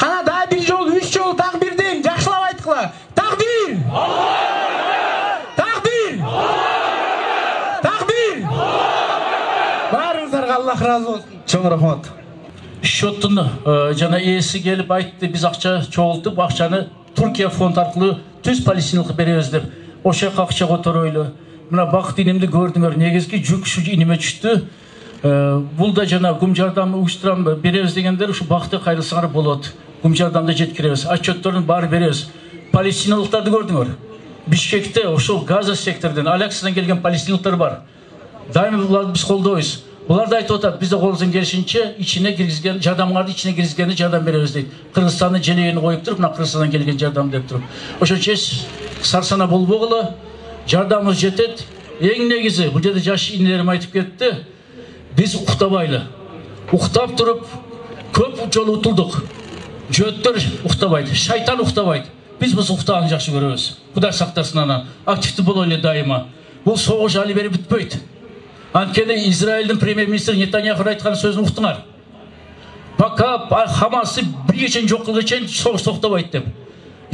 Кана да бир жол, 3 жол такбир дейм, жакшылап айткыла. Такбир! Такбир! Такбир! Баарыңыздарга Аллах разы болсун. Чоң рахмат. Счеттун жана ээси келип айтты, биз акча чогултуп, акчаны Туркия фонд аркылуу түз палестиналыкка беребиз деп. Ошо жака акча которойлу. Мына бакыт инемди көрдүңөр, негизги жүк ушу иниме түштү. Бул да жана гум жардам уюштурам беребиз дегендер ушу бакытты кайрылсаңар болот. Гум жардамды жеткиребиз, отчетторун баары беребиз. Палестиналыктарды көрдүңөр. Бишкекте ошол Газа секторунан, Аляксадан келген палестиналыктар бар. Дайыма буларды биз колдойбуз. Булар да айтып атат, биз да колубуздан келишинче ичине киргизген жардамдарды ичине киргизгенде жардам беребиз дейт. Кыргызстандын желегени коюп туруп, мына Кыргызстандан келген жардам деп туруп. Ошончо эч сарсана болбогула, жардамыбыз жетет. Эң негизи, бул жерде жаш инелерим айтып кетти. Биз уктабайлы. Уктап туруп көп жолу утулдук. Жөөттөр уктабайт, шайтан уктабайт. Биз бул уктаганды жакшы көрөбүз. Кудай сактасын анан. Активдүү боло эле дайыма. Бул согуш али бери бүтпөйт. Анткени Израилдин премьер-министри Нетаньяху айткан сөзүн уктуңар. Пока Хамасты бирге жок кылгыч чейин согуш токтобойт деп.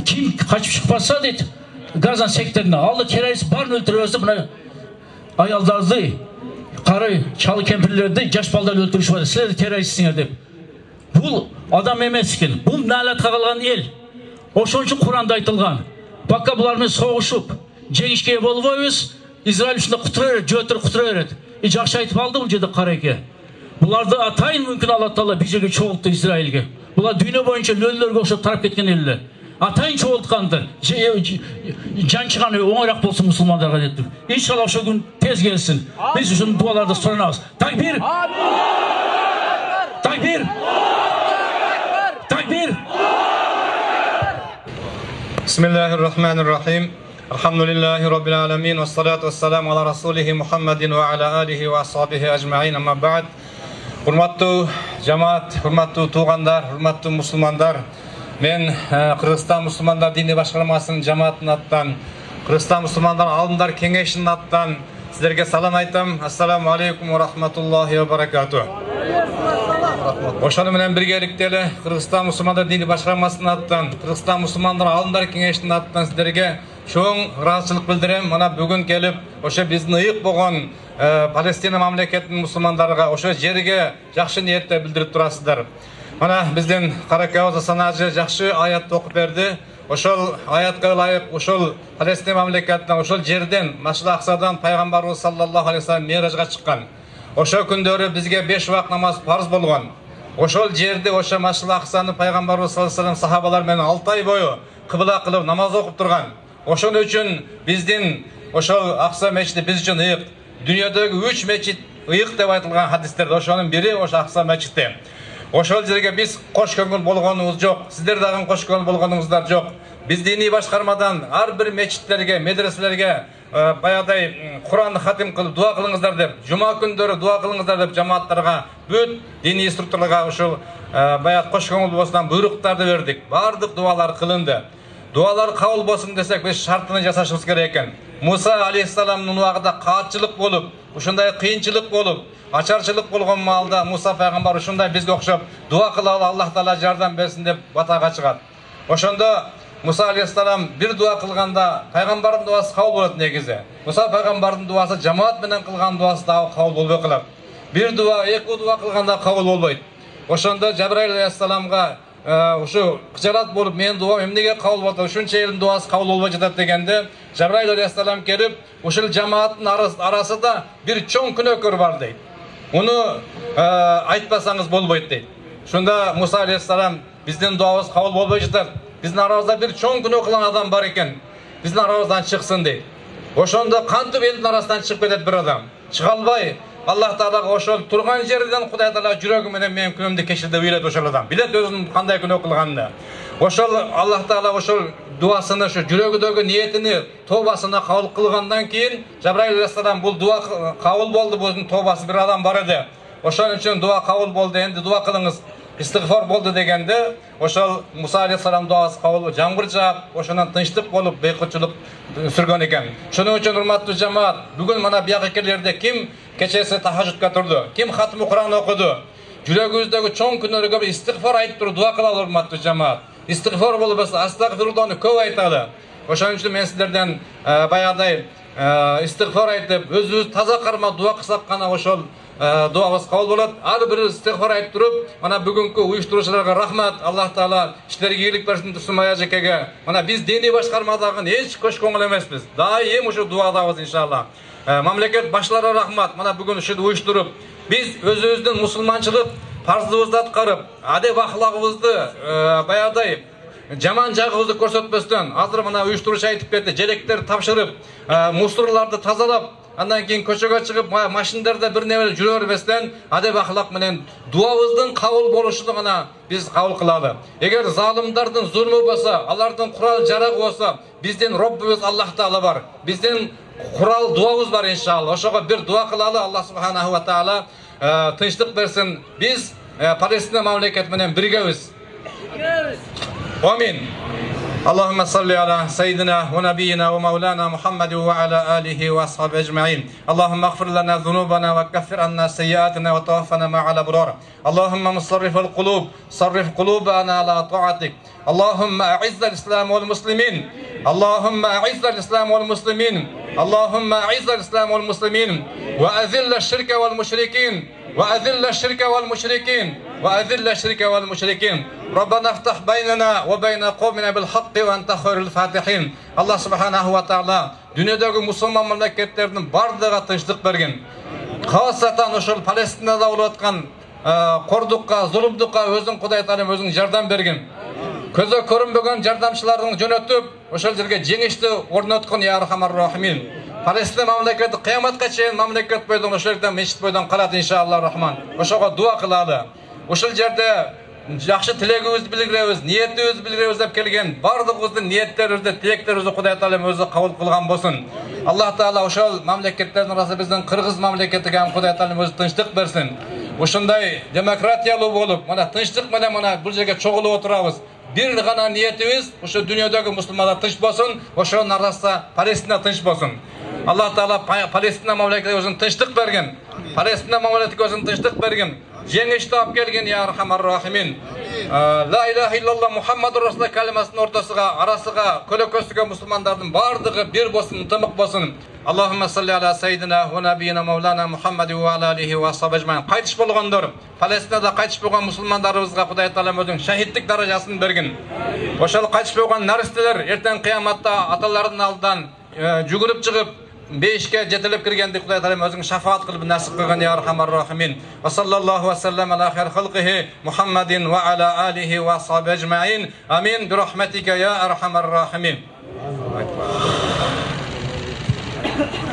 Ким качып чыкпаса дейт, Газа секторуна алды террорист баарын өлтүрөбүз деп мына аялдарды, кары, чалы кемпирлерди, жаш балдарды өлтүрүшүп атат. Силер террористсиңер деп. Бул адам эмес экен. Бул наалатка калган эл. Ошон үчүн Куранда айтылган. Пока булар менен согушуп, жеңишке болбойбуз, Израиль ушунда кутура берет, жөөттөр кутура берет. Жакшы айтып алды бул жерде карайке. Буларды атайын мүмкүн Алла Таала бир жерге чогултты Израилге. Булар дүйнө боюнча лөлөлөргө окшоп тарап кеткен элдер. Атайын чогултканды. Жанчыган оңойраак болсун мусулмандарга деп. Иншалла ошол күн тез келсин. Биз ушун дуаларды суранабыз. Такбир! Такбир! Такбир! Бисмиллахир-рахманир-рахим. Алхамдулиллахи раббил аламин, вассалату вассаламу ала расулихи Мухаммадин ва аля алихи ва асхабихи ажмаин, амма ба'д. Урматтуу жамаат, урматтуу туугандар, урматтуу мусулмандар, мен Кыргызстан мусулмандар дини башкармасынын жамаатынын аттан, Кыргызстан мусулмандар алдындар кеңешинин аттан силерге салам айтам. Ассаламу алейкум ва рахматуллахи ва баракатуh. Ошону менен биргеликте эле Кыргызстан мусулмандар дини башкармасынын аттан, Кыргызстан мусулмандар алдындар кеңешинин аттан силерге чоң ыраазычылык билдирем. Мына бүгүн келип, ошо биздин ыйык болгон Палестина мамлекетинин мусулмандарга ошо жерге жакшы ниетте билдирип турасыздар. Мына биздин Каракабыз санажы жакшы аят окуп берди. Ошол аятка ылайык ошол Палестина мамлекетинен, ошол жерден, Машыл Аксадан пайгамбарыбыз саллаллаху алейхи вассалам миражга чыккан. Ошо күндөрү бизге 5 убак намаз парыз болгон. Ошол жерде ошо Машыл Аксаны пайгамбарыбыз саллаллаху алейхи вассалам сахабалар менен 6 ай бою кыбла кылып намаз окуп турган. Ошон үчүн биздин ошол Акса мечити биз үчүн ыйык. Дүйнөдөгү 3 мечит ыйык деп айтылган хадистерде ошонун бири ошо Акса мечити. Ошол жерге биз кош көңүл болгонубуз жок. Сиздер дагы кош көңүл болгонуңуздар жок. Биз дини башкармадан ар бир мечиттерге, медреселерге баягыдай Куранды хатим кылып дуа кылыңыздар деп, жума күндөрү дуа кылыңыздар деп жамааттарга, бүт дини структураларга ошол баягы кош көңүл болсунан буйруктарды бердик. Бардык дуалар кылынды. Дуалар кабыл болсун десек, биз шартын жасашыбыз керек экен. Муса алейхиссаламдын убагында каатчылык болуп, ушундай кыйынчылык болуп, ачарчылык болгон маалда Муса пайгамбар ушундай бизге окшоп дуа кылалы, Аллах Таала жардам берсин деп батага чыгат. Ошондо Муса алейхиссалам бир дуа кылганда пайгамбардын дуасы кабыл болот негизи. Муса пайгамбардын дуасы жамаат менен кылган дуасы дагы кабыл болбой калат. Бир дуа, эки дуа кылганда кабыл болбойт. Ошондо Жабраил алейхиссаламга ушу кычалат болуп, менин дуам эмнеге кабыл болот, ушунча элдин дуасы кабыл болбой жатат дегенде, Жабраил алейхиссалам келип, ушул жамааттын арасында бир чоң күнөөкөр бар дейт. Муну айтпасаңыз болбойт дейт. Şunda Musa aleyhisselam bizden duamız kabul bolbay жатат. Bizden aramızda bir çoğun günah kılan adam var eken. Bizden aramızdan çıksın deydi. Oşonda kantip elin arasından çıkıp ketет bir adam. Çıka alбай Allah Taala oşol turgan жерден Кудай Таала жүрөгү менен менин күнүмдү кечир деп билет ошол адам. Билет өзүнүн кандай күнөө кылганын. Ошол Allah Taala ошол дуасыны, ошо жүрөгүдөгү ниетини, тобасына кабыл кылгандан кийин Жабраил алейхиссалам бул дуа кабыл болду, бунун тобасы bir адам бар эди. Ошон үчүн дуа кабыл болду, энди дуа кылыңыз. İstiğfar boldu degende, oşal Musa aleyhisselam duası kabul, жаңбыр жаап, ошонан тынчтык болуп, бейкутчулук сүргөн экен. Шуның үчүн урматтуу жамаат, бүгүн мына бияк экелерде ким кечеси тахажжудка турду, ким хатмы Кур'ан окуду, жүрөгүбүздөгү чоң күнөөлөргө истигфар айтып туруп дуа кылалы урматтуу жамаат. Истигфар болуп, астагфируllahны көп айталы. Ошон үчүн мен силерден баягыдай истигфар айтып, өзүбүз таза карма дуа кылсак гана ошол дуабыз кабыл болот. Ар бир истигфар айтып туруп, мына бүгүнкү уюштуруучуларга рахмат. Аллах Таала иштерге ийгилик берсин Турсунбай ажекеге. Мына биз диний башкармадагы эч көч көңүл эмеспиз. Дайым ушу дуадабыз иншалла. Мамлекет башларына рахмат. Мына бүгүн ушул уюштуруп, биз өзүбүздүн мусулманчылык парздыбызды аткарып, адеп ахлагыбызды баягыдай жаман жагыбызды көрсөтпөстөн, азыр мына уюштуруучу айтып кетти, желектер тапшырып, мусорларды тазалап, андан кийин көчөгө чыгып, машиналарда бир небе жүрө бербестен, адеп ахлак менен дуабыздын кабыл болушун гана биз кабыл кылалы. Эгер залымдардын зулму болсо, алардын курал жарагы болсо, биздин Роббубуз Аллах Таала бар. Биздин курал дуабыз бар иншалла. Ошого бир дуа кылалы, Аллах субханаху ва таала тынчтык берсин. Биз Палестина мамлекети менен биргебиз. Амин. اللهم صل على سيدنا ونبينا ومولانا محمد وعلى آله وأصحابه أجمعين. اللهم اغفر لنا ذنوبنا وكفر عنا سيئاتنا وتوفنا مع الأبرار. اللهم مصرف القلوب صرف قلوبنا على طاعتك. اللهم أعز الإسلام والمسلمين. اللهم أعز الإسلام والمسلمين. اللهم أعز الإسلام والمسلمين وأذل الشرك والمشركين. وأذل الشرك والمشركين. وأذل الشرك والمشركين. ربنا افتح بيننا وبين قومنا بالحق وأنت خير الفاتحين. الله سبحانه وتعالى dünyadagi musulmon mamlakatlarning bardыгы tinchlik bergan. Xosatan o'shal Palestinada bo'lib o'tgan qo'rduqqa, zulmduqqa o'zing Xudoy taolam o'zing yordam bergan. Ko'zga ko'rinmagan yordamchilarni jo'natib, o'shal yerga jengishni o'rnatgan ya Arhamar Rohimin. Palestina mamlakati qiyomatga chayin mamlakat bo'yidan o'sha yerdan mesjid bo'yidan qiladi inshaalloh Rahman. O'shaga duo qiladi. O'shal yerda yaxshi tilagimizni bildiramiz, niyatimizni bildiramiz deb kelgan bardığımızın niyetlerimizde, tileklerimizde Xudoy taolam o'zi qabul qilgan bo'lsin. Alloh taolo o'shal mamlakatlarning orasida bizning Qirg'iz mamlakatiga ham Xudoy taolam o'zi tinchlik bersin. O'shanday demokratiyalı bo'lib, mana tinchlik bilan mana bu yerga cho'g'ilib o'tiramiz. Bir gana niyetimiz o'sha dunyodagi musulmonlar tinch bo'lsin, o'sha narsa Palestina tinch bo'lsin. Allah Taala Palestina mamlakatiga o'zini tinchlik bergan. Palestina mamlakatiga o'zini tinchlik bergan. Jengishni olib kelgan ya Arhamar Rohimin. La ilaha illalloh Muhammadur Rasululloh kalimasinin o'rtasiga, arasiga, ko'lakosiga musulmonlarning bardыгы bir bo'lsin, timiq bo'lsin. Allohumma salli ala sayyidina va nabiyina Mavlana Muhammad va ala alihi va ashabihi ajmain. Qaytish bo'lganlar, Palestinada qaytish bo'lgan musulmonlarimizga Xudoy taolam o'zining shahidlik darajasini bergan. O'shal qaytish bo'lgan narsalar ertaga qiyomatda atalarining oldidan yugurib chiqib beşke jetilib kirganda Xudoy taolam o'zining shafaat qilib nasib qilgan ya Arhamar Rohimin. Va sallallohu va sallam ala xayr xalqihi Muhammadin va ala alihi va ashabihi ajmain. Amin bi rahmatika ya Arhamar Rohimin.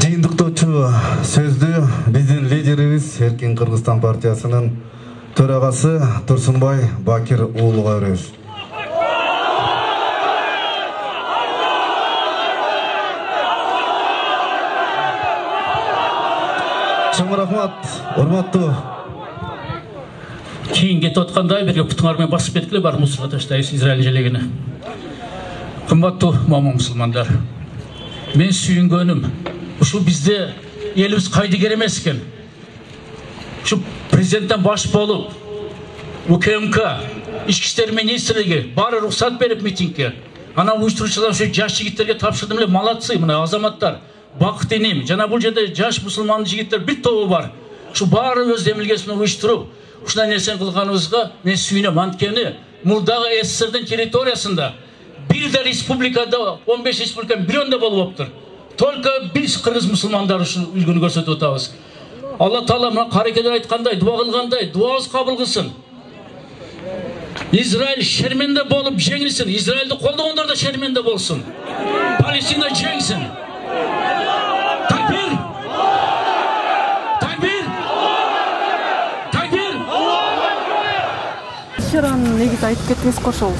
Жыйынтыктоочу сөздү биздин лидерибиз Эркин Кыргызстан партиясынын төрагасы Турсунбай Бакир уулуга беребиз. Чоң рахмат, урматтуу. Кийин кетип аткандай бирге путуңар менен басып кеткиле бар мусорго таштайбыз Израиль желегине. Кымбаттуу момун мусулмандар. Мен сүйүнгөнүм ушу бизде элибиз кайдыгер эмес экен. Ушу президенттен баш болуп, УКМК, ички иштер министрлиги баары уруксат берип митингге. Ана уюштуруучулар ушу жаш жигиттерге тапшырды эле, молодцы, мына азаматтар. Бакыт энем, жана бул жерде жаш мусулман жигиттер бир тобу бар. Ушу баары өз эмилгесин уюштуруп, ушундай нерсени кылганыбызга мен сүйүнөм. Анткени мурдагы СССРдин территориясында бир да республикада 15 республиканын бирөөндө болуптур. Только биз кыргыз мусулмандары ушул үлгүнү көрсөтүп атабыз. Алла Таала мына карекелер айткандай, дуа кылгандай, дуабыз кабыл кылсын. İsrail şermende bolup jengilsin. İsrail'de koldağınlar da şermende bolsun. Palestina jengsin. Takbir! Takbir! Takbir! Шыраны негизи айтып кеттиңиз ошол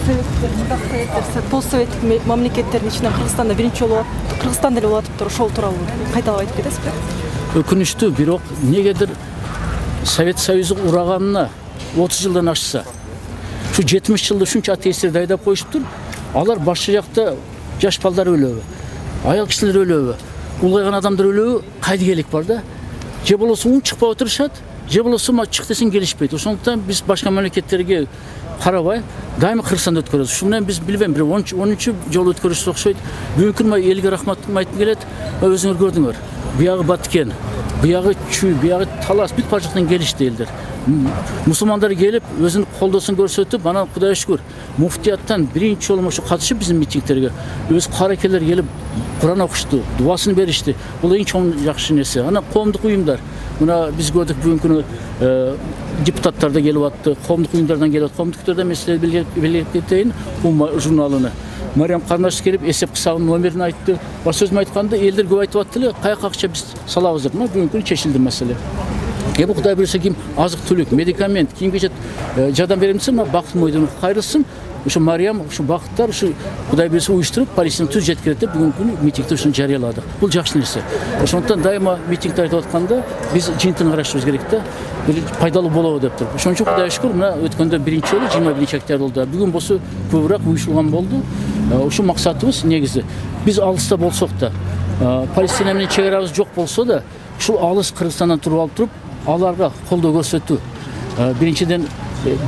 постсоветтик мамлекеттердин ичинен Кыргызстанда биринчи жолу Кыргызстан деле болуп атыптыр. Ошол тууралуу кайталап айтып кетесизби? Өкүнүчтүү, бирок негедир Совет Союзу ураганына 30 жылдан ашса, şu 70 жылда ушунча атеистерди айдап коюшуптур. Алар башчы жакта жаш балдар өлөбү, аял кишилер өлөбү, улгайган адамдар өлөбү, кайдыгелик бар да. Же болосо ун чыкпай отурушат, же болосо чык десең келишпейт. Ошондуктан биз башка мамлекеттерге карабай дайыма Кыргызстанда өткөрөбүз. Ушу менен биз билбейм, бир 10-чу жолу өткөрүшүбүз окшойт. Бүгүнкү күндө элге рахмат айтып келет. Өзүңөр көрдүңөр. Буягы Баткен, буягы Чүй, буягы Талас бүт бар жактан келишти элдер. Мусулмандар келип, өзүнүн колдосун көрсөтүп, анан Кудайга шүгүр, муфтияттан биринчи жолу ошо катышып биздин митингтерге өз каракелер келип Куран окушту, дуасын беришти. Бул эң чоң жакшы нерсе. Анан коомдук уюмдар, мына биз көрдүк бүгүнкү күнү депутаттар да келип атты, коомдук уюмдардан келип атты. Коомдуктарда меселе белгилеп кетейин, бул журналыны. Мариям Карнаш келип эсеп кысагынын номерин айтты. Баш сөзүм айтканда элдер көп айтып аттылы, каяка акча биз салабыз деп. Мына бүгүнкү күнү чечилди маселе. Бу Кудай берсе ким азык-түлүк, медикамент, кийим-кечек жардам беремсе, мына Бакыт Мойдонов кайрылсын. Ушу Мариям, ушу бакыттар, ушу Кудай берсе уюштуруп, Палестина түз жеткирет деп бүгүнкү күнү митингди ушуну жарыяладык. Бул жакшы нерсе. Ошондуктан дайыма митингди айтып атканда биз жыйынтыгын карашыбыз керек да. Пайдалуу болобу деп туруп. Ошон үчүн Кудайга шүгүр, мына өткөндө биринчи жолу 21 октябрда, бүгүн болсо көбүрөөк уюштурулган болду. Ушу максатыбыз негизи. Биз алыста болсок да, Палестина менен чек арабыз жок болсо да, ушул алыс Кыргызстандан туруп алып туруп, аларга колдоо көрсөтүү. Биринчиден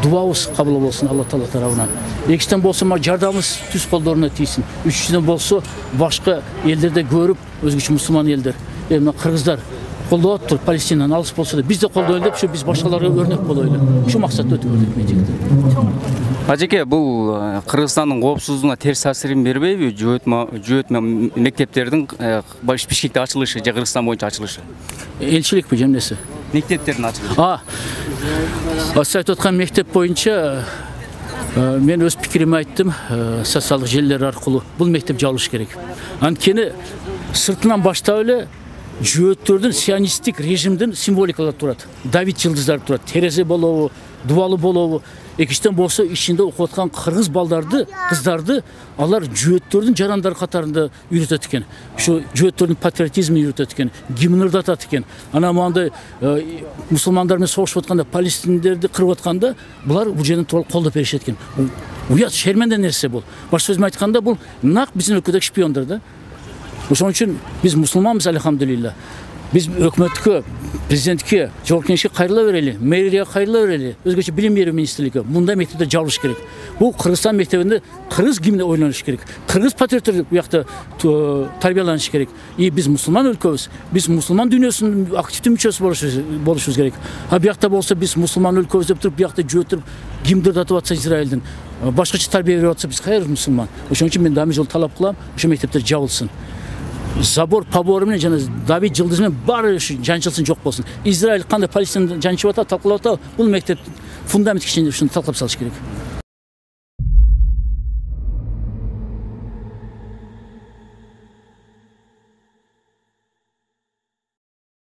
дуабыз кабыл болсун Алла Таала тарабынан. Экинчиден болсо жардамыбыз түз колдоруна тийсин. Үчүнчүдөн болсо башка элдерде көрүп, өзгөчө мусулман элдер, мына кыргыздар колдоп атыптыр Палестинаны алыс болсо да, биз да колдойлу деп, ушу биз башкаларга өрнөк болойлу. Ушу максатта өткөрдүк митингди. Ажеке, бул Кыргызстандын коопсуздугуна терс таасирин бербейби? Жөөтмө мектептердин Бишкекте ачылышы же Кыргызстан боюнча ачылышы? Элчиликпи же эмнеси? Мектептердин ачылышы. Сиз айтып аткан мектеп боюнча мен өз пикиримди айттым, социалдык желилер аркылуу. Бул мектеп жабылыш керек. Анткени сыртынан баштап эле жөөттөрдүн сионисттик режимдин символикалары турат. Давид жылдыздары турат. Терезе болобу, дубалы болобу. Экинчиден болсо ичинде окуп аткан кыргыз балдарды, кыздарды алар жөөттөрдүн жарандары катарында үйрөтөт экен. Ушу жөөттөрдүн патриотизмин үйрөтөт экен, гимн ырдатат экен. Анан моундай мусулмандар менен согушуп атканда, палестиндерди кырып атканда, булар бул жерден толук колдоп беришет экен. Уят шерменде нерсе бул. Баш сөзүм айтканда бул нак биздин өлкөдөгү шпиондор да. Ошон үчүн биз мусулманбыз, алхамдулилла. Биз өкмөткө, президентке, жогорку кеңешке кайрыла берели, мэрияга кайрыла берели, өзгөчө билим берүү министрлиги мындай мектепте жабылыш керек. Бул Кыргызстан мектебинде кыргыз гимни ойлонуш керек. Кыргыз патриоттор буякта тарбияланыш керек. И биз мусулман өлкөбүз. Биз мусулман дүйнөсүнүн активдүү мүчөсү болушубуз керек. Буякта болсо биз мусулман өлкөбүз деп туруп, буякта жөөтүп гимн ырдатып атса Израилдин, башкача тарбия берип атса биз кайыр мусулман. Ошон үчүн мен дами жол талап кылам, ошо мектептер жабылсын. Забор побору менен жана Давид жылдызы менен баары жанчылсын жок болсун. Израиль кандай Палестинаны жанчып атат, талкалап атат, бул мектеп фундамент кичине ушуну талкап салыш керек.